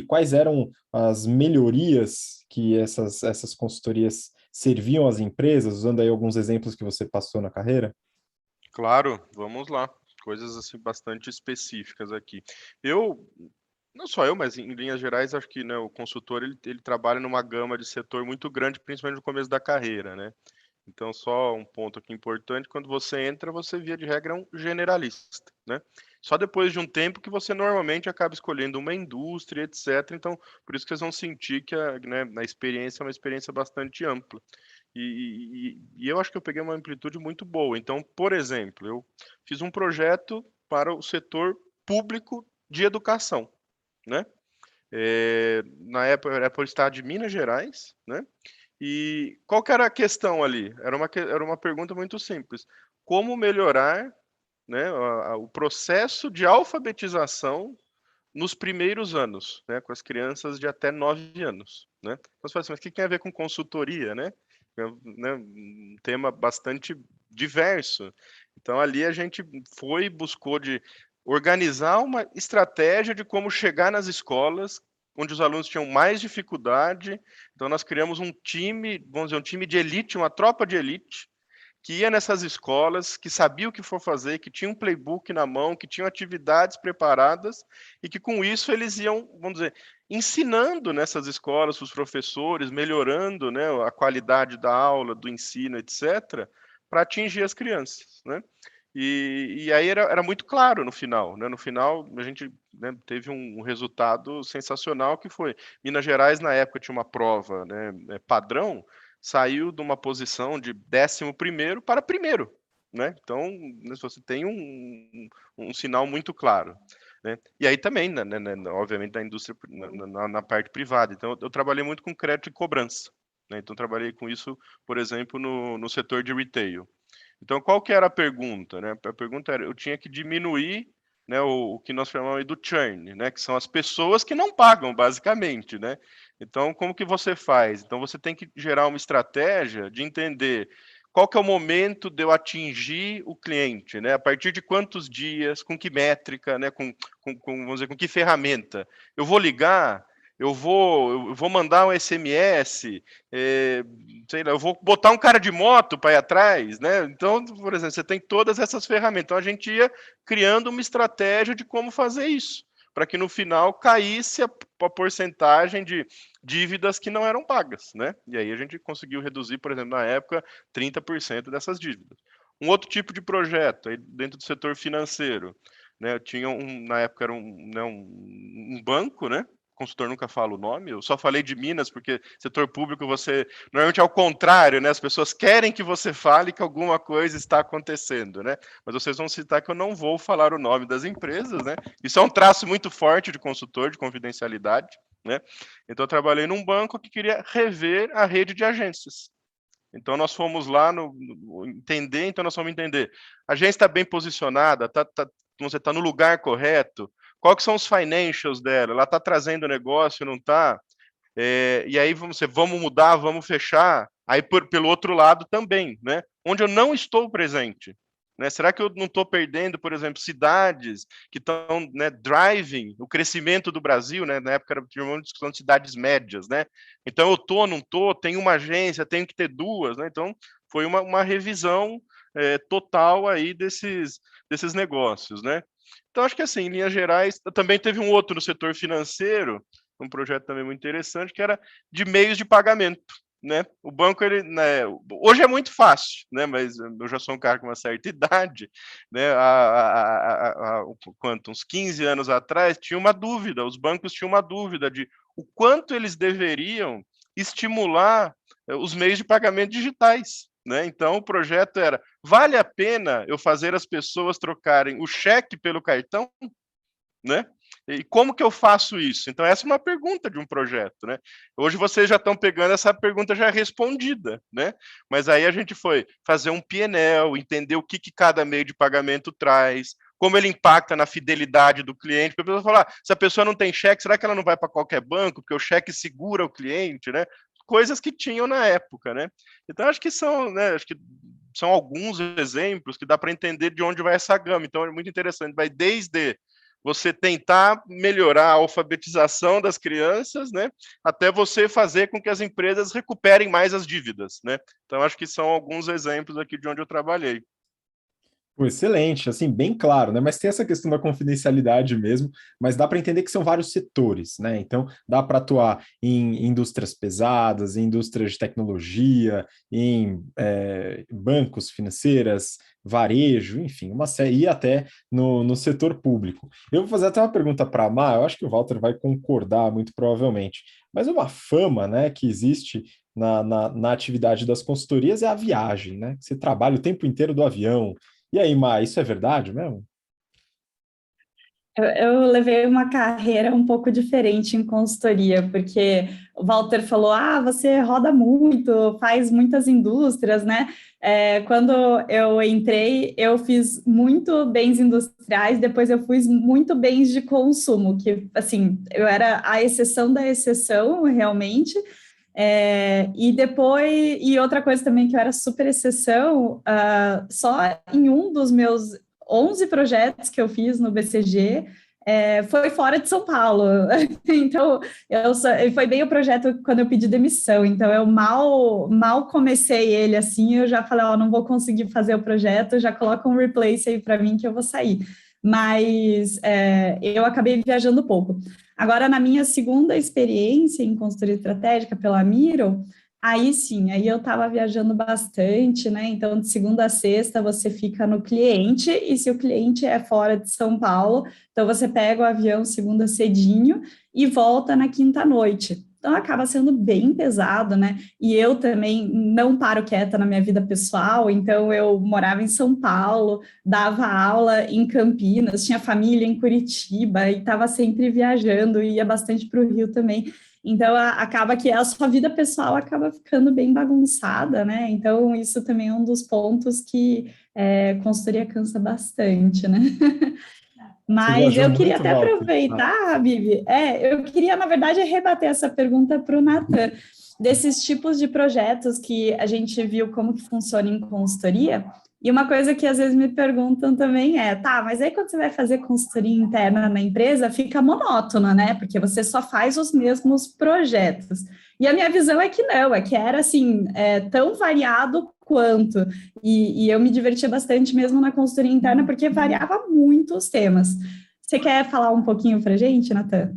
quais eram as melhorias que essas consultorias serviam às empresas, usando aí alguns exemplos que você passou na carreira? Claro, vamos lá. Coisas assim bastante específicas aqui. Eu, não só eu, mas em linhas gerais, acho que, né, o consultor ele trabalha numa gama de setor muito grande, principalmente no começo da carreira, né? Então, só um ponto aqui importante, quando você entra, você via de regra um generalista, né? Só depois de um tempo que você normalmente acaba escolhendo uma indústria, etc. Então, por isso que vocês vão sentir que a experiência é uma experiência bastante ampla. E eu acho que eu peguei uma amplitude muito boa. Então, por exemplo, eu fiz um projeto para o setor público de educação, né? Na época era para o estado de Minas Gerais, né? E qual que era a questão ali? Era uma pergunta muito simples. Como melhorar, né, o processo de alfabetização nos primeiros anos, né, com as crianças de até 9 anos, né? Então você fala assim, mas o que tem a ver com consultoria, né? Um tema bastante diverso. Então ali a gente foi e buscou de organizar uma estratégia de como chegar nas escolas onde os alunos tinham mais dificuldade. Então nós criamos um time, vamos dizer, um time de elite, uma tropa de elite, que ia nessas escolas, que sabia o que for fazer, que tinha um playbook na mão, que tinham atividades preparadas e que com isso eles iam, vamos dizer, ensinando nessas escolas os professores, melhorando, né, a qualidade da aula, do ensino, etc., para atingir as crianças, né? E aí era muito claro no final, né? No final a gente, né, teve um resultado sensacional que foi Minas Gerais na época tinha uma prova, né, padrão, saiu de uma posição de 11º para primeiro, né? Então, né, você tem um sinal muito claro, né? E aí também, obviamente, na indústria, na parte privada. Então, eu trabalhei muito com crédito e cobrança, né? Então, trabalhei com isso, por exemplo, no setor de retail. Então, qual que era a pergunta, né? A pergunta era, eu tinha que diminuir, né, o que nós chamamos do churn, né, que são as pessoas que não pagam, basicamente, né? Então, como que você faz? Então, você tem que gerar uma estratégia de entender qual que é o momento de eu atingir o cliente, né? A partir de quantos dias, com que métrica, né? Vamos dizer, com que ferramenta? Eu vou ligar, eu vou mandar um SMS, sei lá, eu vou botar um cara de moto para ir atrás, né? Então, por exemplo, você tem todas essas ferramentas. Então, a gente ia criando uma estratégia de como fazer isso, para que no final caísse a porcentagem de dívidas que não eram pagas, né? E aí a gente conseguiu reduzir, por exemplo, na época, 30% dessas dívidas. Um outro tipo de projeto, aí dentro do setor financeiro, né? Eu tinha na época era um banco, né? O consultor nunca fala o nome, eu só falei de Minas, porque setor público você, normalmente é ao contrário, né? As pessoas querem que você fale que alguma coisa está acontecendo, né? Mas vocês vão citar que eu não vou falar o nome das empresas, né? Isso é um traço muito forte de consultor, de confidencialidade, né? Então eu trabalhei num banco que queria rever a rede de agências. Então nós fomos lá entender, então nós vamos entender. A agência está bem posicionada, você está no lugar correto, qual que são os financials dela? Ela está trazendo negócio, não está? E aí vamos mudar, vamos fechar. Aí pelo outro lado também, né? Onde eu não estou presente. Né? Será que eu não estou perdendo, por exemplo, cidades que estão, né, driving o crescimento do Brasil, né? Na época tinha uma discussão de cidades médias, né? Então eu estou, não estou, tenho uma agência, tenho que ter duas, né? Então foi uma revisão total aí desses negócios, né? Então acho que assim, em linhas gerais, também teve um outro no setor financeiro, um projeto também muito interessante, que era de meios de pagamento, né? O banco, ele, né, hoje é muito fácil, né? Mas eu já sou um cara com uma certa idade, né? Uns 15 anos atrás, tinha uma dúvida, os bancos tinham uma dúvida de o quanto eles deveriam estimular os meios de pagamento digitais, né? Então, o projeto era, vale a pena eu fazer as pessoas trocarem o cheque pelo cartão, né? E como que eu faço isso? Então, essa é uma pergunta de um projeto, né? Hoje vocês já estão pegando essa pergunta já respondida, né? Mas aí a gente foi fazer um PNL, entender o que cada meio de pagamento traz, como ele impacta na fidelidade do cliente, porque a pessoa fala, se a pessoa não tem cheque, será que ela não vai para qualquer banco, porque o cheque segura o cliente, né? Coisas que tinham na época, né? Então, acho que são, né, acho que são alguns exemplos que dá para entender de onde vai essa gama. Então, é muito interessante, vai desde você tentar melhorar a alfabetização das crianças, né, até você fazer com que as empresas recuperem mais as dívidas, né? Então, acho que são alguns exemplos aqui de onde eu trabalhei. Pô, excelente, assim, bem claro, né? Mas tem essa questão da confidencialidade mesmo, mas dá para entender que são vários setores, né? Então, dá para atuar em indústrias pesadas, em indústrias de tecnologia, em bancos, financeiras, varejo, enfim, uma série, e até no setor público. Eu vou fazer até uma pergunta para a Mar, eu acho que o Walter vai concordar muito provavelmente, mas uma fama, né, que existe na atividade das consultorias é a viagem, né? Você trabalha o tempo inteiro do avião. E aí, Má, isso é verdade mesmo? Eu levei uma carreira um pouco diferente em consultoria, porque o Walter falou: ah, você roda muito, faz muitas indústrias, né? Quando eu entrei, eu fiz muito bens industriais, depois eu fiz muito bens de consumo, que, assim, eu era a exceção da exceção, realmente. E depois, e outra coisa também que eu era super exceção, só em um dos meus 11 projetos que eu fiz no BCG, foi fora de São Paulo. Então, foi bem o projeto quando eu pedi demissão. Então, eu mal comecei ele assim, eu já falei, ó, não vou conseguir fazer o projeto, já coloca um replace aí para mim que eu vou sair. Mas eu acabei viajando pouco. Agora, na minha segunda experiência em consultoria estratégica pela Miro, aí sim, aí eu estava viajando bastante, né? Então, de segunda a sexta, você fica no cliente, e se o cliente é fora de São Paulo, então você pega o avião segunda cedinho e volta na quinta noite. Então, acaba sendo bem pesado, né? E eu também não paro quieta na minha vida pessoal, então eu morava em São Paulo, dava aula em Campinas, tinha família em Curitiba e estava sempre viajando, ia bastante para o Rio também. Então, acaba que a sua vida pessoal acaba ficando bem bagunçada, né? Então, isso também é um dos pontos que consultoria cansa bastante, né? Você Mas viajou eu queria muito, até Walter? aproveitar, Bibi, eu queria, na verdade, rebater essa pergunta para o Natan, desses tipos de projetos que a gente viu como que funciona em consultoria, e uma coisa que às vezes me perguntam também tá, mas aí quando você vai fazer consultoria interna na empresa, fica monótona, né? Porque você só faz os mesmos projetos. E a minha visão é que não, é que era assim, tão variado quanto. E eu me divertia bastante mesmo na consultoria interna, porque variava muito os temas. Você quer falar um pouquinho para a gente, Natan?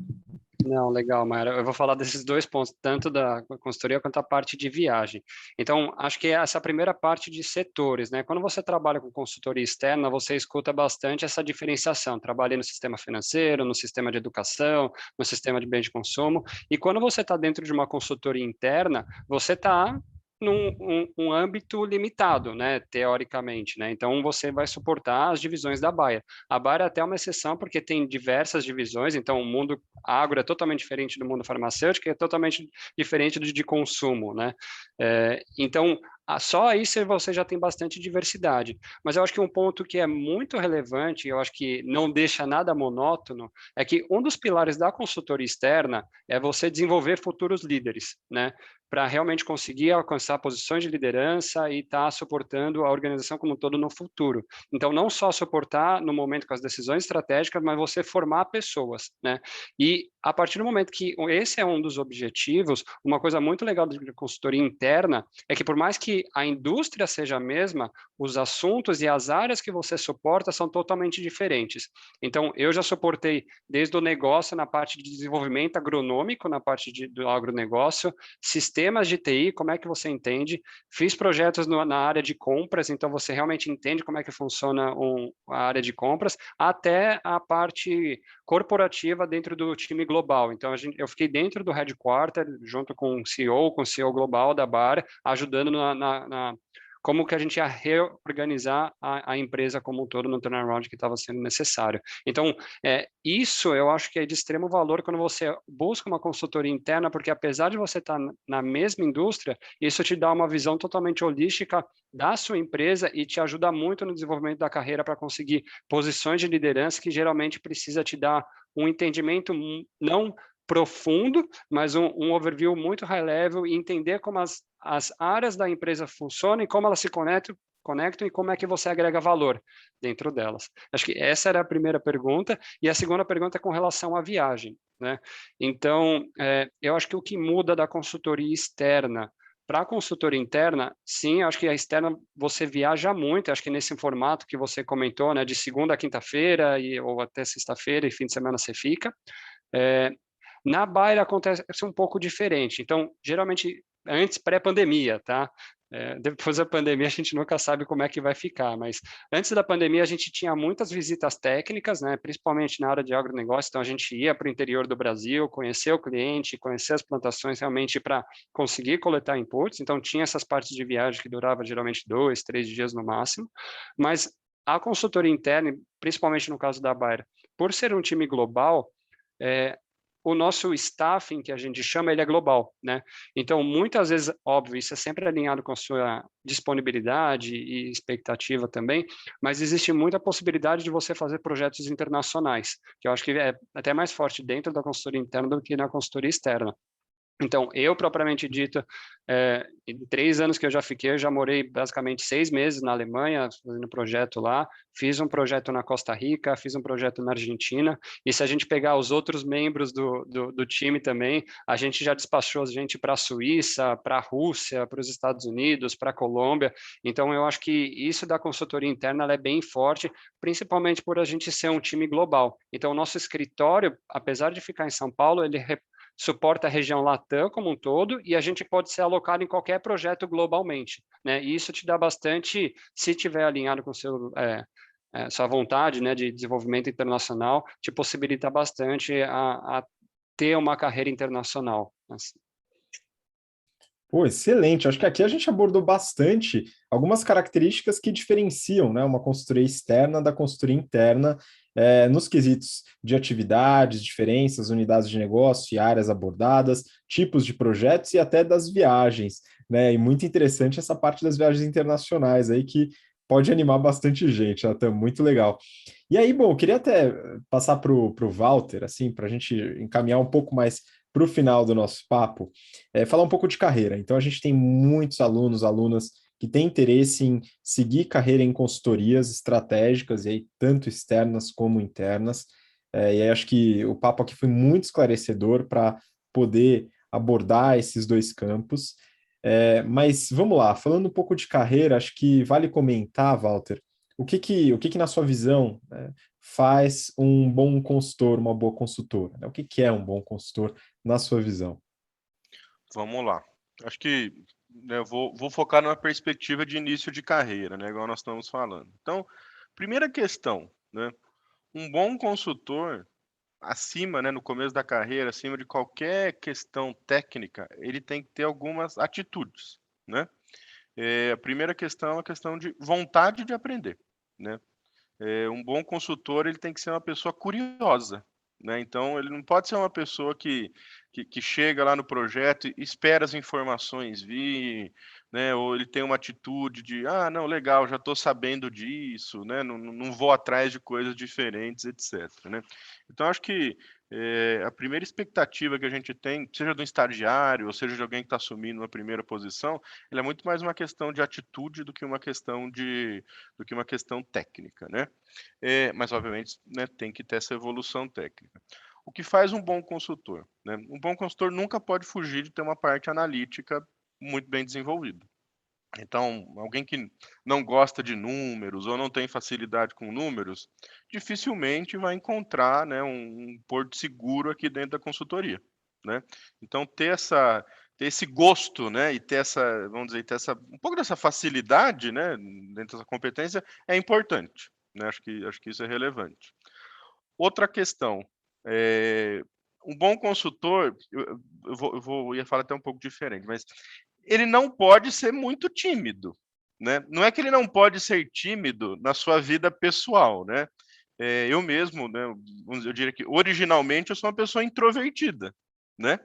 Não, legal, Mayra. Eu vou falar desses dois pontos, tanto da consultoria quanto a parte de viagem. Então, acho que essa primeira parte de setores, né? Quando você trabalha com consultoria externa, você escuta bastante essa diferenciação. Trabalhei no sistema financeiro, no sistema de educação, no sistema de bens de consumo. E quando você está dentro de uma consultoria interna, você está num âmbito limitado, né, teoricamente, né? Então você vai suportar as divisões da Bayer. A Bayer é até uma exceção porque tem diversas divisões, então o mundo agro é totalmente diferente do mundo farmacêutico, é totalmente diferente do de consumo, né? Então só aí você já tem bastante diversidade. Mas eu acho que um ponto que é muito relevante, eu acho que não deixa nada monótono, é que um dos pilares da consultoria externa é você desenvolver futuros líderes, né? Para realmente conseguir alcançar posições de liderança e estar suportando a organização como um todo no futuro. Então, não só suportar no momento com as decisões estratégicas, mas você formar pessoas, né? E a partir do momento que esse é um dos objetivos, uma coisa muito legal da consultoria interna é que por mais que a indústria seja a mesma, os assuntos e as áreas que você suporta são totalmente diferentes. Então, eu já suportei desde o negócio na parte de desenvolvimento agronômico, na parte do agronegócio, sistemas de TI, como é que você entende? Fiz projetos na área de compras, então você realmente entende como é que funciona a área de compras, até a parte corporativa dentro do time global. Então, eu fiquei dentro do headquarter, junto com o CEO global da Bayer, ajudando na como que a gente ia reorganizar a empresa como um todo no turnaround que estava sendo necessário. Então, isso eu acho que é de extremo valor quando você busca uma consultoria interna, porque apesar de você estar na mesma indústria, isso te dá uma visão totalmente holística da sua empresa e te ajuda muito no desenvolvimento da carreira para conseguir posições de liderança que geralmente precisa te dar um entendimento não profundo, mas um overview muito high level e entender como as áreas da empresa funcionam e como elas se conectam e como é que você agrega valor dentro delas. Acho que essa era a primeira pergunta. E a segunda pergunta é com relação à viagem, né? Então, eu acho que o que muda da consultoria externa para a consultoria interna, sim, acho que a externa você viaja muito, acho que nesse formato que você comentou, né, de segunda a quinta-feira ou até sexta-feira e fim de semana você fica. Na Bayer acontece um pouco diferente. Então, geralmente, antes pré-pandemia, tá? Depois da pandemia, a gente nunca sabe como é que vai ficar, mas antes da pandemia, a gente tinha muitas visitas técnicas, né? Principalmente na área de agronegócio. Então, a gente ia para o interior do Brasil, conhecer o cliente, conhecer as plantações realmente para conseguir coletar inputs. Então, tinha essas partes de viagem que durava geralmente 2, 3 dias no máximo. Mas a consultoria interna, principalmente no caso da Bayer, por ser um time global, o nosso staffing, que a gente chama, ele é global, né? Então, muitas vezes, óbvio, isso é sempre alinhado com a sua disponibilidade e expectativa também, mas existe muita possibilidade de você fazer projetos internacionais, que eu acho que é até mais forte dentro da consultoria interna do que na consultoria externa. Então, eu, propriamente dito, em 3 anos que eu já fiquei, eu já morei basicamente 6 meses na Alemanha, fazendo projeto lá, fiz um projeto na Costa Rica, fiz um projeto na Argentina, e se a gente pegar os outros membros do time também, a gente já despachou a gente para a Suíça, para a Rússia, para os Estados Unidos, para a Colômbia. Então, eu acho que isso da consultoria interna ela é bem forte, principalmente por a gente ser um time global. Então, o nosso escritório, apesar de ficar em São Paulo, ele suporta a região Latam como um todo e a gente pode ser alocado em qualquer projeto globalmente, né? E isso te dá bastante, se tiver alinhado com sua vontade, né, de desenvolvimento internacional, te possibilita bastante a ter uma carreira internacional. Assim. Pô, excelente. Acho que aqui a gente abordou bastante algumas características que diferenciam, né, uma consultoria externa da consultoria interna, nos quesitos de atividades, diferenças, unidades de negócio e áreas abordadas, tipos de projetos e até das viagens, né? E muito interessante essa parte das viagens internacionais aí que pode animar bastante gente, Natan, muito legal. E aí, bom, eu queria até passar para o Walter, assim, para a gente encaminhar um pouco mais para o final do nosso papo, falar um pouco de carreira. Então, a gente tem muitos alunos, alunas que têm interesse em seguir carreira em consultorias estratégicas, e aí, tanto externas como internas. E aí acho que o papo aqui foi muito esclarecedor para poder abordar esses dois campos. Mas vamos lá, falando um pouco de carreira, acho que vale comentar, Walter, o que na sua visão, né, faz um bom consultor, uma boa consultora? Né? O que é um bom consultor na sua visão? Vamos lá. Acho que né, eu vou focar numa perspectiva de início de carreira, né, igual nós estamos falando. Então, primeira questão, né, um bom consultor, acima, né, no começo da carreira, acima de qualquer questão técnica, ele tem que ter algumas atitudes, né? A primeira questão é a questão de vontade de aprender, né? Um bom consultor ele tem que ser uma pessoa curiosa, né? Então ele não pode ser uma pessoa que chega lá no projeto e espera as informações vir, né? Ou ele tem uma atitude de não, legal, já estou sabendo disso, né? Não vou atrás de coisas diferentes, etc. Né? Então acho que a primeira expectativa que a gente tem, seja do estagiário, ou seja de alguém que está assumindo uma primeira posição, ela é muito mais uma questão de atitude do que uma questão técnica, né? Mas obviamente, né, tem que ter essa evolução técnica. O que faz um bom consultor, né? Um bom consultor nunca pode fugir de ter uma parte analítica muito bem desenvolvida. Então, alguém que não gosta de números ou não tem facilidade com números, dificilmente vai encontrar, né, um porto seguro aqui dentro da consultoria, né? Então, ter esse gosto, né, e ter essa, vamos dizer, um pouco dessa facilidade, né, dentro dessa competência é importante, né? Acho que isso é relevante. Outra questão, um bom consultor, ia falar até um pouco diferente, mas ele não pode ser muito tímido, né? Não é que ele não pode ser tímido na sua vida pessoal, né? Eu mesmo, né, eu diria que originalmente eu sou uma pessoa introvertida, né?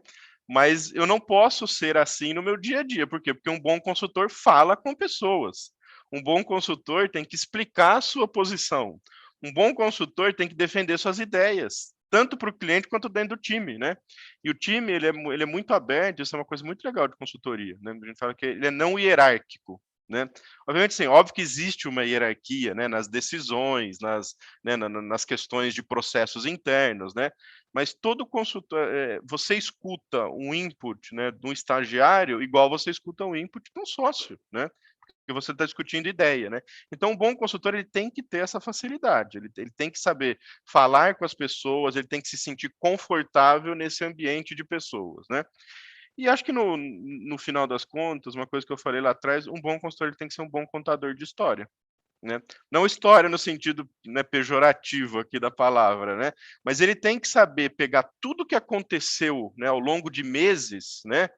Mas eu não posso ser assim no meu dia a dia. Por quê? Porque um bom consultor fala com pessoas. Um bom consultor tem que explicar a sua posição. Um bom consultor tem que defender suas ideias, tanto para o cliente quanto dentro do time, né? E o time, ele é muito aberto, isso é uma coisa muito legal de consultoria, né? A gente fala que ele é não hierárquico, né? Obviamente, sim, óbvio que existe uma hierarquia, né, nas decisões, nas questões de processos internos, né? Mas todo consultor, você escuta um input, né, de um estagiário igual você escuta um input de um sócio, né? Porque você está discutindo ideia, né? Então, um bom consultor ele tem que ter essa facilidade, ele tem que saber falar com as pessoas, ele tem que se sentir confortável nesse ambiente de pessoas, né? E acho que no final das contas, uma coisa que eu falei lá atrás, um bom consultor ele tem que ser um bom contador de história, né? Não história no sentido, né, pejorativo aqui da palavra, né? Mas ele tem que saber pegar tudo que aconteceu, né, ao longo de meses, né?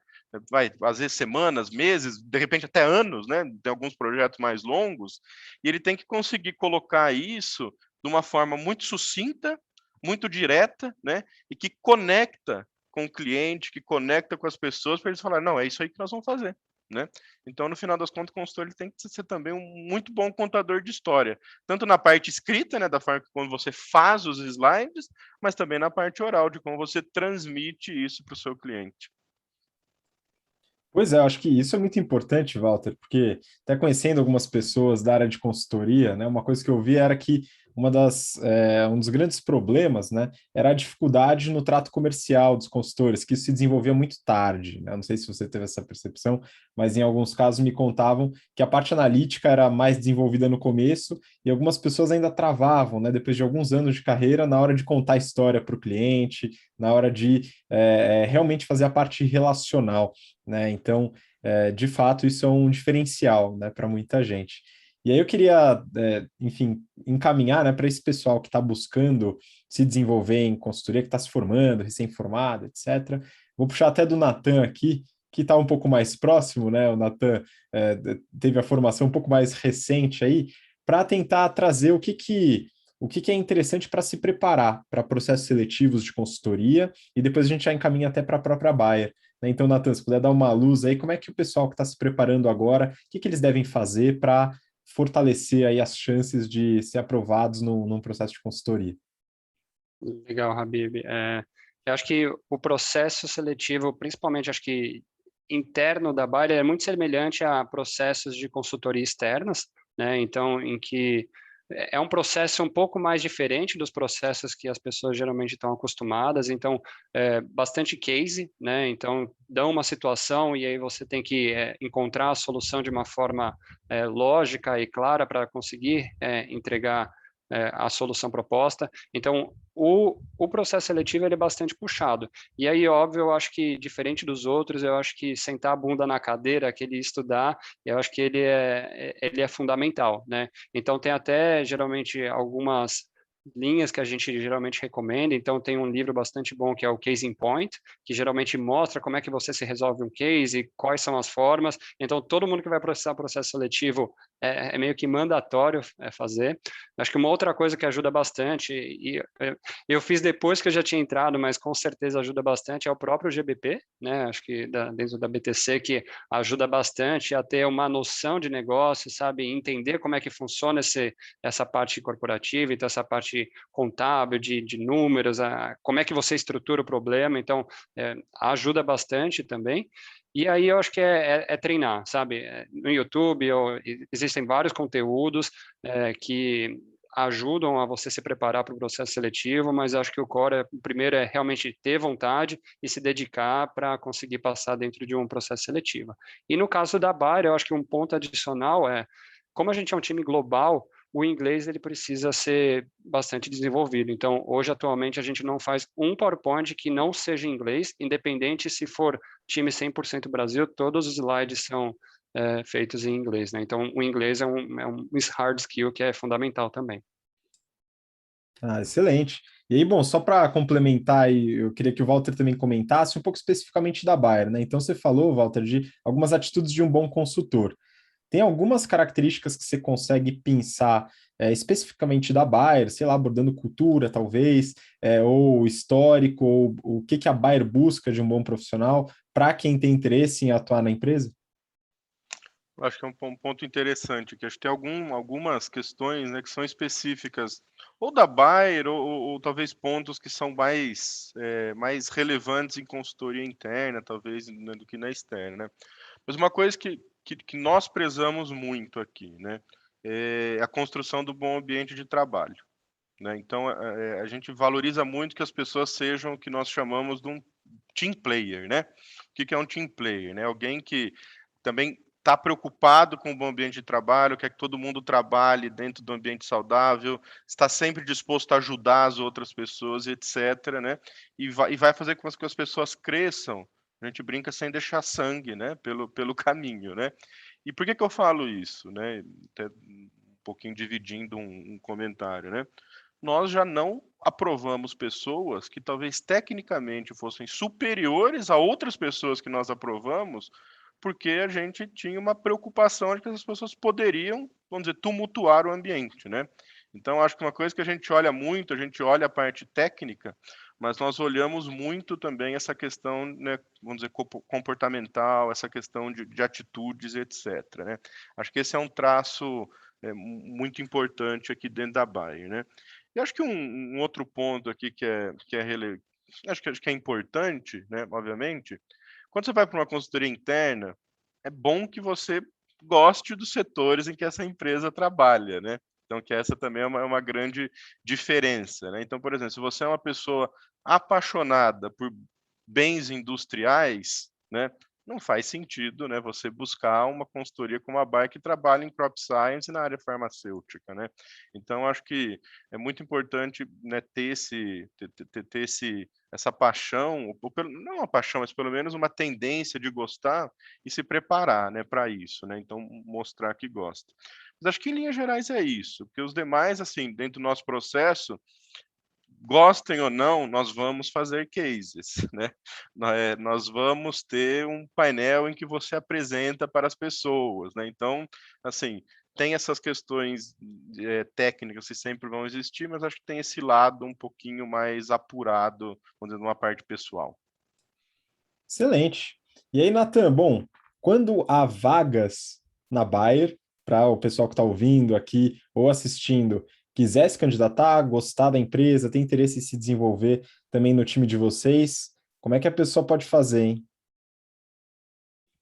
Vai, às vezes semanas, meses, de repente até anos, né? Tem alguns projetos mais longos, e ele tem que conseguir colocar isso de uma forma muito sucinta, muito direta, né? E que conecta com o cliente, que conecta com as pessoas, para eles falarem, não, é isso aí que nós vamos fazer, né? Então, no final das contas, o consultor ele tem que ser também um muito bom contador de história, tanto na parte escrita, né, da forma que quando você faz os slides, mas também na parte oral, de como você transmite isso para o seu cliente. Pois é, eu acho que isso é muito importante, Walter, porque até conhecendo algumas pessoas da área de consultoria, né, uma coisa que eu vi era que um dos grandes problemas, né, era a dificuldade no trato comercial dos consultores, que isso se desenvolvia muito tarde, né? Não sei se você teve essa percepção, mas em alguns casos me contavam que a parte analítica era mais desenvolvida no começo e algumas pessoas ainda travavam, né, depois de alguns anos de carreira, na hora de contar a história para o cliente, na hora de realmente fazer a parte relacional, né? Então, de fato, isso é um diferencial, né, para muita gente. E aí eu queria, enfim, encaminhar, né, para esse pessoal que está buscando se desenvolver em consultoria, que está se formando, recém-formado, etc. Vou puxar até do Natan aqui, que está um pouco mais próximo, né? O Natan teve a formação um pouco mais recente aí, para tentar trazer o que é interessante para se preparar para processos seletivos de consultoria, e depois a gente já encaminha até para a própria Bayer. Né? Então, Natan, se puder dar uma luz aí, como é que o pessoal que está se preparando agora, o que eles devem fazer para fortalecer aí as chances de ser aprovados num processo de consultoria? Legal, Habib. Eu acho que o processo seletivo, principalmente acho que interno da Bayer, é muito semelhante a processos de consultoria externas, né? Então, em que é um processo um pouco mais diferente dos processos que as pessoas geralmente estão acostumadas. Então, bastante case, né? Então, dão uma situação e aí você tem que encontrar a solução de uma forma lógica e clara para conseguir entregar a solução proposta. Então, o processo seletivo ele é bastante puxado. E aí, óbvio, eu acho que, diferente dos outros, eu acho que sentar a bunda na cadeira, aquele estudar, eu acho que ele é fundamental, né? Então, tem até, geralmente, algumas linhas que a gente geralmente recomenda. Então, tem um livro bastante bom que é o Case in Point, que geralmente mostra como é que você se resolve um case, quais são as formas. Então, todo mundo que vai processar processo seletivo é meio que mandatório fazer. Acho que uma outra coisa que ajuda bastante, e eu fiz depois que eu já tinha entrado, mas com certeza ajuda bastante, é o próprio GBP, né? Acho que dentro da BTC, que ajuda bastante a ter uma noção de negócio, sabe? Entender como é que funciona essa parte corporativa, então essa parte contábil, de números, como é que você estrutura o problema. Então, ajuda bastante também. E aí eu acho que é treinar, sabe? No YouTube existem vários conteúdos que ajudam a você se preparar para o processo seletivo, mas acho que o core, o primeiro é realmente ter vontade e se dedicar para conseguir passar dentro de um processo seletivo. E no caso da Bayer, eu acho que um ponto adicional como a gente é um time global, o inglês ele precisa ser bastante desenvolvido. Então, hoje, atualmente, a gente não faz um PowerPoint que não seja em inglês, independente se for time 100% Brasil, todos os slides são feitos em inglês, né? Então, o inglês é um hard skill que é fundamental também. Ah, excelente. E aí, bom, só para complementar, eu queria que o Walter também comentasse um pouco especificamente da Bayer, né? Então, você falou, Walter, de algumas atitudes de um bom consultor. tem algumas características que você consegue pensar especificamente da Bayer, sei lá, abordando cultura, talvez, ou histórico, ou o que que a Bayer busca de um bom profissional para quem tem interesse em atuar na empresa? Eu acho que é um ponto interessante, que acho que tem algumas questões, né, que são específicas ou da Bayer ou talvez pontos que são mais relevantes em consultoria interna, talvez, né, do que na externa, né. Mas uma coisa que nós prezamos muito aqui, né, é a construção do bom ambiente de trabalho, né. Então, a gente valoriza muito que as pessoas sejam o que nós chamamos de um team player, né. O que que é um team player, né? Alguém que também está preocupado com o bom ambiente de trabalho, quer que todo mundo trabalhe dentro do ambiente saudável, está sempre disposto a ajudar as outras pessoas, e etc, né. E vai fazer com que as pessoas cresçam, a gente brinca, sem deixar sangue, né, pelo caminho, né. E por que que eu falo isso, né, até um pouquinho dividindo um comentário, né. Nós já não aprovamos pessoas que talvez tecnicamente fossem superiores a outras pessoas que nós aprovamos, porque a gente tinha uma preocupação de que essas pessoas poderiam, vamos dizer, tumultuar o ambiente, né. Então acho que uma coisa que a gente olha muito, a gente olha a parte técnica, mas nós olhamos muito também essa questão, né, vamos dizer, comportamental, essa questão de atitudes, etc, né. Acho que esse é um traço, muito importante aqui dentro da Bayer, né. E acho que um outro ponto aqui que é acho que é importante, né, obviamente, quando você vai para uma consultoria interna, é bom que você goste dos setores em que essa empresa trabalha, né. Então que essa também é uma grande diferença, né. Então, por exemplo, se você é uma pessoa apaixonada por bens industriais, né, não faz sentido, né, você buscar uma consultoria como a Bayer que trabalha em crop science e na área farmacêutica, né. Então acho que é muito importante, né, ter essa paixão, ou não uma paixão, mas pelo menos uma tendência de gostar e se preparar, né, para isso, né, então mostrar que gosta. Mas acho que em linhas gerais é isso, porque os demais, assim, dentro do nosso processo, gostem ou não, nós vamos fazer cases, né. Nós vamos ter um painel em que você apresenta para as pessoas, né, então, assim, tem essas questões, técnicas que sempre vão existir, mas acho que tem esse lado um pouquinho mais apurado, vamos dizer, numa parte pessoal. Excelente. E aí, Natan, bom, quando há vagas na Bayer, para o pessoal que está ouvindo aqui ou assistindo, quiser se candidatar, gostar da empresa, tem interesse em se desenvolver também no time de vocês, como é que a pessoa pode fazer, hein?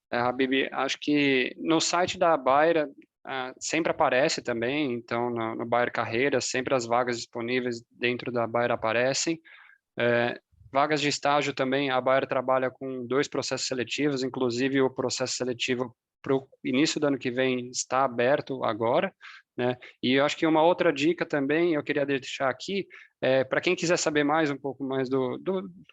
Habib, acho que no site da Bayer sempre aparece também, então no Bayer Carreiras, sempre as vagas disponíveis dentro da Bayer aparecem. Vagas de estágio também, a Bayer trabalha com 2 processos seletivos, inclusive o processo seletivo para o início do ano que vem está aberto agora, né? E eu acho que uma outra dica também, eu queria deixar aqui, para quem quiser saber mais, um pouco mais do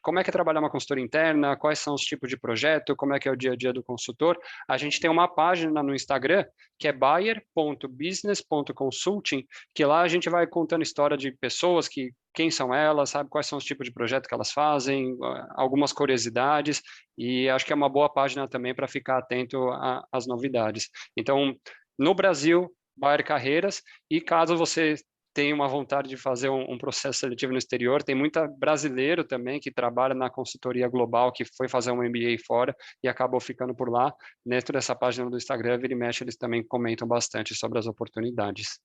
como é que é trabalhar uma consultoria interna, quais são os tipos de projeto, como é que é o dia a dia do consultor, a gente tem uma página no Instagram, que é bayer.business.consulting, que lá a gente vai contando história de pessoas quem são elas, sabe quais são os tipos de projeto que elas fazem, algumas curiosidades, e acho que é uma boa página também para ficar atento às novidades. Então, no Brasil, Bayer Carreiras, e caso você tenha uma vontade de fazer um processo seletivo no exterior, tem muita brasileiro também que trabalha na consultoria global, que foi fazer um MBA fora e acabou ficando por lá. Dentro dessa página do Instagram, vira e mexe, eles também comentam bastante sobre as oportunidades.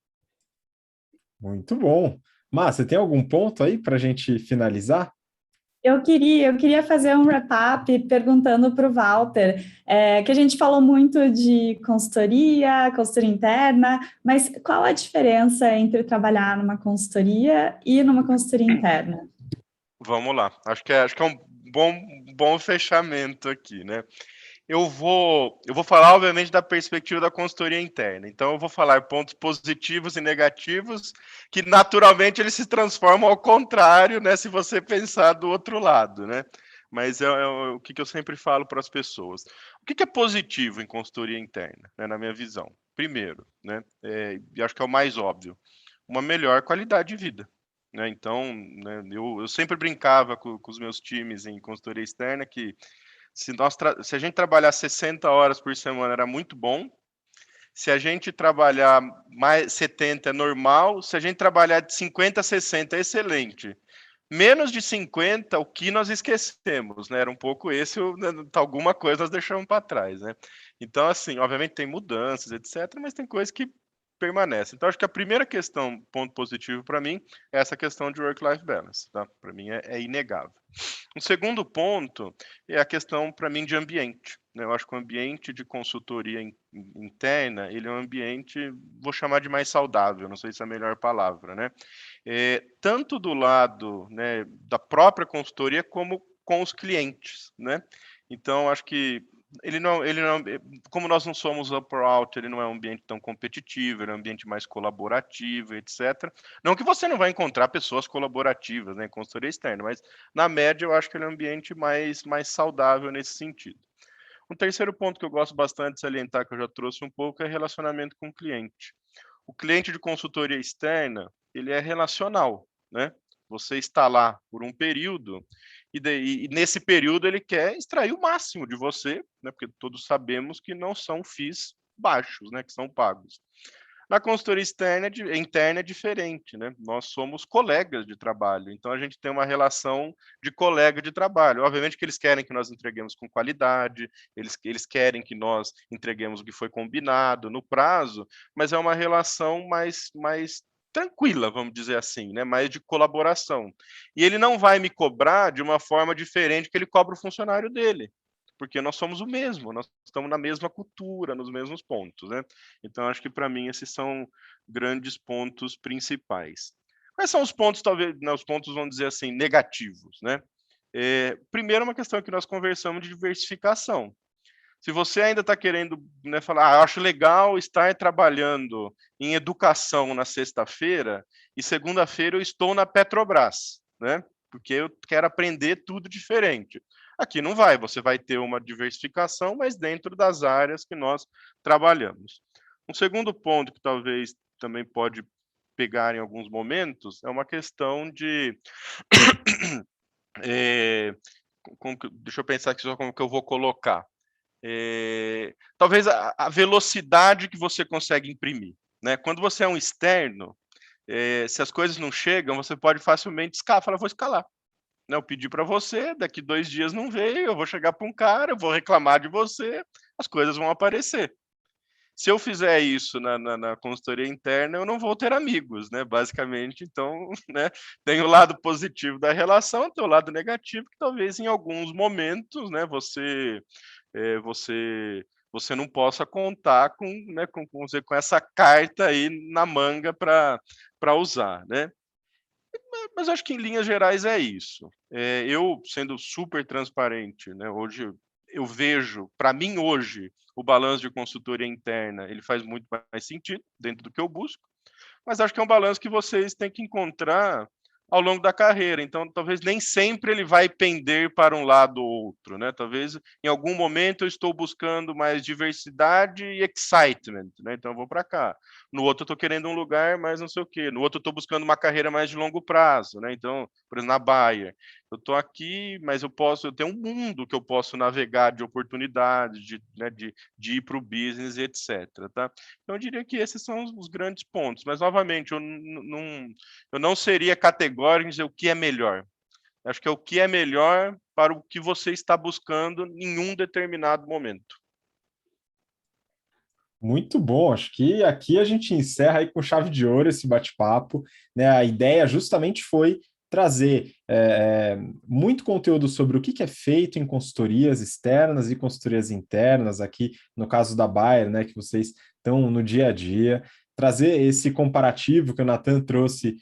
Muito bom. Mas você tem algum ponto aí para a gente finalizar? Eu queria fazer um wrap-up perguntando para o Walter, que a gente falou muito de consultoria interna, mas qual a diferença entre trabalhar numa consultoria e numa consultoria interna? Vamos lá, acho que é um bom fechamento aqui, né. Eu vou falar, obviamente, da perspectiva da consultoria interna. Então, eu vou falar pontos positivos e negativos, que naturalmente eles se transformam ao contrário, né, se você pensar do outro lado, né. Mas o que eu sempre falo para as pessoas. O que é positivo em consultoria interna, né, na minha visão? Primeiro, né, e acho que é o mais óbvio, uma melhor qualidade de vida, né. Então, né, eu sempre brincava com os meus times em consultoria externa que se a gente trabalhar 60 horas por semana era muito bom, Se a gente trabalhar mais 70 é normal, se a gente trabalhar de 50 a 60 é excelente. Menos de 50, o que nós esquecemos, né? Era um pouco esse, alguma coisa nós deixamos para trás, né? Então, assim, obviamente tem mudanças, etc., mas tem coisas que permanecem. Então, acho que a primeira questão, ponto positivo para mim, é essa questão de work-life balance, tá? Para mim é inegável. Um segundo ponto é a questão, para mim, de ambiente, né? Eu acho que o ambiente de consultoria interna, ele é um ambiente, vou chamar de mais saudável, não sei se é a melhor palavra, né? Tanto do lado, né, da própria consultoria, como com os clientes, né? Então, acho que ele não, como nós não somos up or out, ele não é um ambiente tão competitivo, ele é um ambiente mais colaborativo, etc. Não que você não vai encontrar pessoas colaborativas, né, em consultoria externa, mas na média eu acho que ele é um ambiente mais saudável nesse sentido. Um terceiro ponto que eu gosto bastante de salientar, que eu já trouxe um pouco, é relacionamento com o cliente. O cliente de consultoria externa, ele é relacional, né? Você está lá por um período e nesse período ele quer extrair o máximo de você, né? Porque todos sabemos que não são FIIs baixos, né? Que são pagos. Na consultoria interna é diferente, né? Nós somos colegas de trabalho, então a gente tem uma relação de colega de trabalho. Obviamente que eles querem que nós entreguemos com qualidade, eles querem que nós entreguemos o que foi combinado no prazo, mas é uma relação mais tranquila, vamos dizer assim, né? Mais de colaboração. E ele não vai me cobrar de uma forma diferente que ele cobra o funcionário dele, porque nós somos o mesmo, nós estamos na mesma cultura, nos mesmos pontos, né? Então, acho que para mim esses são grandes pontos principais. Quais são os pontos, talvez, né, os pontos, vamos dizer assim, negativos, né? Primeiro, uma questão que nós conversamos de diversificação. Se você ainda está querendo, né, falar, acho legal estar trabalhando em educação na sexta-feira e segunda-feira eu estou na Petrobras, né? Porque eu quero aprender tudo diferente. Aqui não vai, você vai ter uma diversificação, mas dentro das áreas que nós trabalhamos. Um segundo ponto que talvez também pode pegar em alguns momentos é uma questão de deixa eu pensar aqui só como que eu vou colocar. Talvez a velocidade que você consegue imprimir, né? Quando você é um externo, se as coisas não chegam, você pode facilmente falar, vou escalar. Né? Eu pedi para você, daqui 2 dias não veio, eu vou chegar para um cara, eu vou reclamar de você, as coisas vão aparecer. Se eu fizer isso na consultoria interna, eu não vou ter amigos, né? Basicamente, então, né? Tem o lado positivo da relação, tem o lado negativo, que talvez em alguns momentos, né? Você não possa contar com, né? Com essa carta aí na manga para usar, né? Mas acho que em linhas gerais é isso. Eu sendo super transparente, né? Hoje eu vejo, para mim hoje, o balanço de consultoria interna, ele faz muito mais sentido dentro do que eu busco, mas acho que é um balanço que vocês têm que encontrar ao longo da carreira. Então, talvez nem sempre ele vai pender para um lado ou outro, né? Talvez em algum momento eu estou buscando mais diversidade e excitement, né? Então eu vou para cá. No outro eu estou querendo um lugar mais não sei o quê. No outro eu estou buscando uma carreira mais de longo prazo, né? Então, por exemplo, na Bayer, eu estou aqui, mas eu tenho um mundo que eu posso navegar de oportunidades, né, de ir para o business, etc. Tá? Então, eu diria que esses são os grandes pontos. Mas, novamente, eu não seria categórico em dizer o que é melhor. Acho que é o que é melhor para o que você está buscando em um determinado momento. Muito bom, acho que aqui a gente encerra aí com chave de ouro esse bate-papo, né? A ideia justamente foi trazer muito conteúdo sobre o que é feito em consultorias externas e consultorias internas, aqui no caso da Bayer, né, que vocês estão no dia a dia, trazer esse comparativo que o Nathan trouxe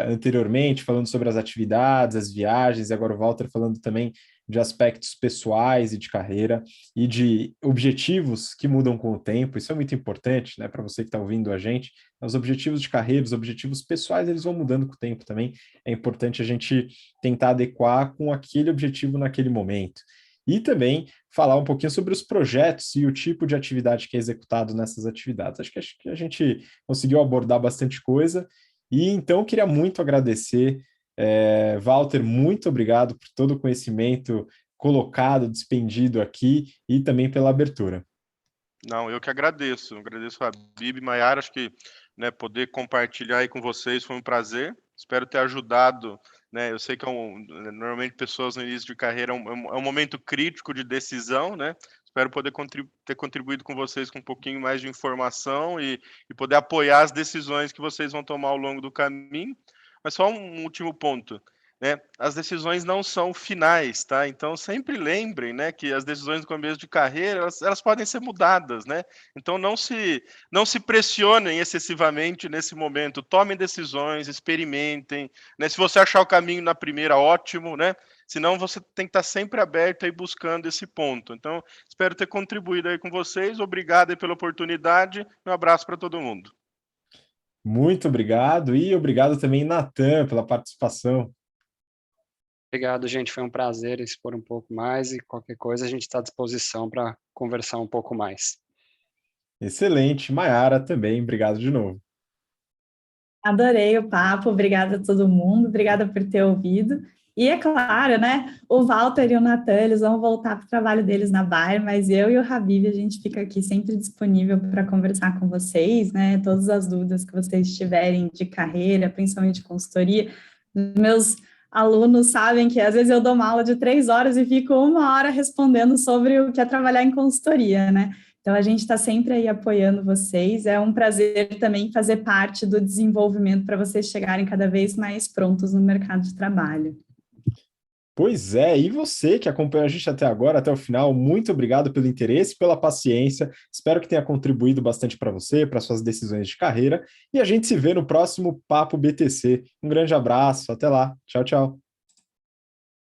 anteriormente, falando sobre as atividades, as viagens, e agora o Walter falando também de aspectos pessoais e de carreira e de objetivos que mudam com o tempo. Isso é muito importante, né, para você que está ouvindo a gente. Os objetivos de carreira, os objetivos pessoais, eles vão mudando com o tempo também. É importante a gente tentar adequar com aquele objetivo naquele momento. E também falar um pouquinho sobre os projetos e o tipo de atividade que é executado nessas atividades. Acho que a gente conseguiu abordar bastante coisa. E então eu queria muito agradecer, Walter, muito obrigado por todo o conhecimento colocado, despendido aqui e também pela abertura. Não, eu que agradeço. Agradeço a Habib, Maiara, acho que, né, poder compartilhar aí com vocês foi um prazer. Espero ter ajudado, né? Eu sei que normalmente pessoas no início de carreira é um momento crítico de decisão, né? Espero poder ter contribuído com vocês com um pouquinho mais de informação e poder apoiar as decisões que vocês vão tomar ao longo do caminho. Mas só um último ponto, né? As decisões não são finais, tá? Então sempre lembrem, né, que as decisões do começo de carreira, elas podem ser mudadas, né? Então não se pressionem excessivamente nesse momento. Tomem decisões, experimentem, né? Se você achar o caminho na primeira, ótimo, né? Senão você tem que estar sempre aberto aí buscando esse ponto. Então, espero ter contribuído aí com vocês. Obrigado aí pela oportunidade. Um abraço para todo mundo. Muito obrigado e obrigado também, Natan, pela participação. Obrigado, gente. Foi um prazer expor um pouco mais e qualquer coisa a gente está à disposição para conversar um pouco mais. Excelente. Maiara também, obrigado de novo. Adorei o papo, obrigada a todo mundo, obrigada por ter ouvido. E é claro, né, o Walter e o Natan, eles vão voltar para o trabalho deles na Bayer, mas eu e o Habib, a gente fica aqui sempre disponível para conversar com vocês, né, todas as dúvidas que vocês tiverem de carreira, principalmente de consultoria. Meus alunos sabem que às vezes eu dou uma aula de 3 horas e fico 1 hora respondendo sobre o que é trabalhar em consultoria, né? Então, a gente está sempre aí apoiando vocês. É um prazer também fazer parte do desenvolvimento para vocês chegarem cada vez mais prontos no mercado de trabalho. Pois é, e você que acompanhou a gente até agora, até o final, muito obrigado pelo interesse, pela paciência. Espero que tenha contribuído bastante para você, para suas decisões de carreira. E a gente se vê no próximo Papo BTC. Um grande abraço, até lá. Tchau, tchau.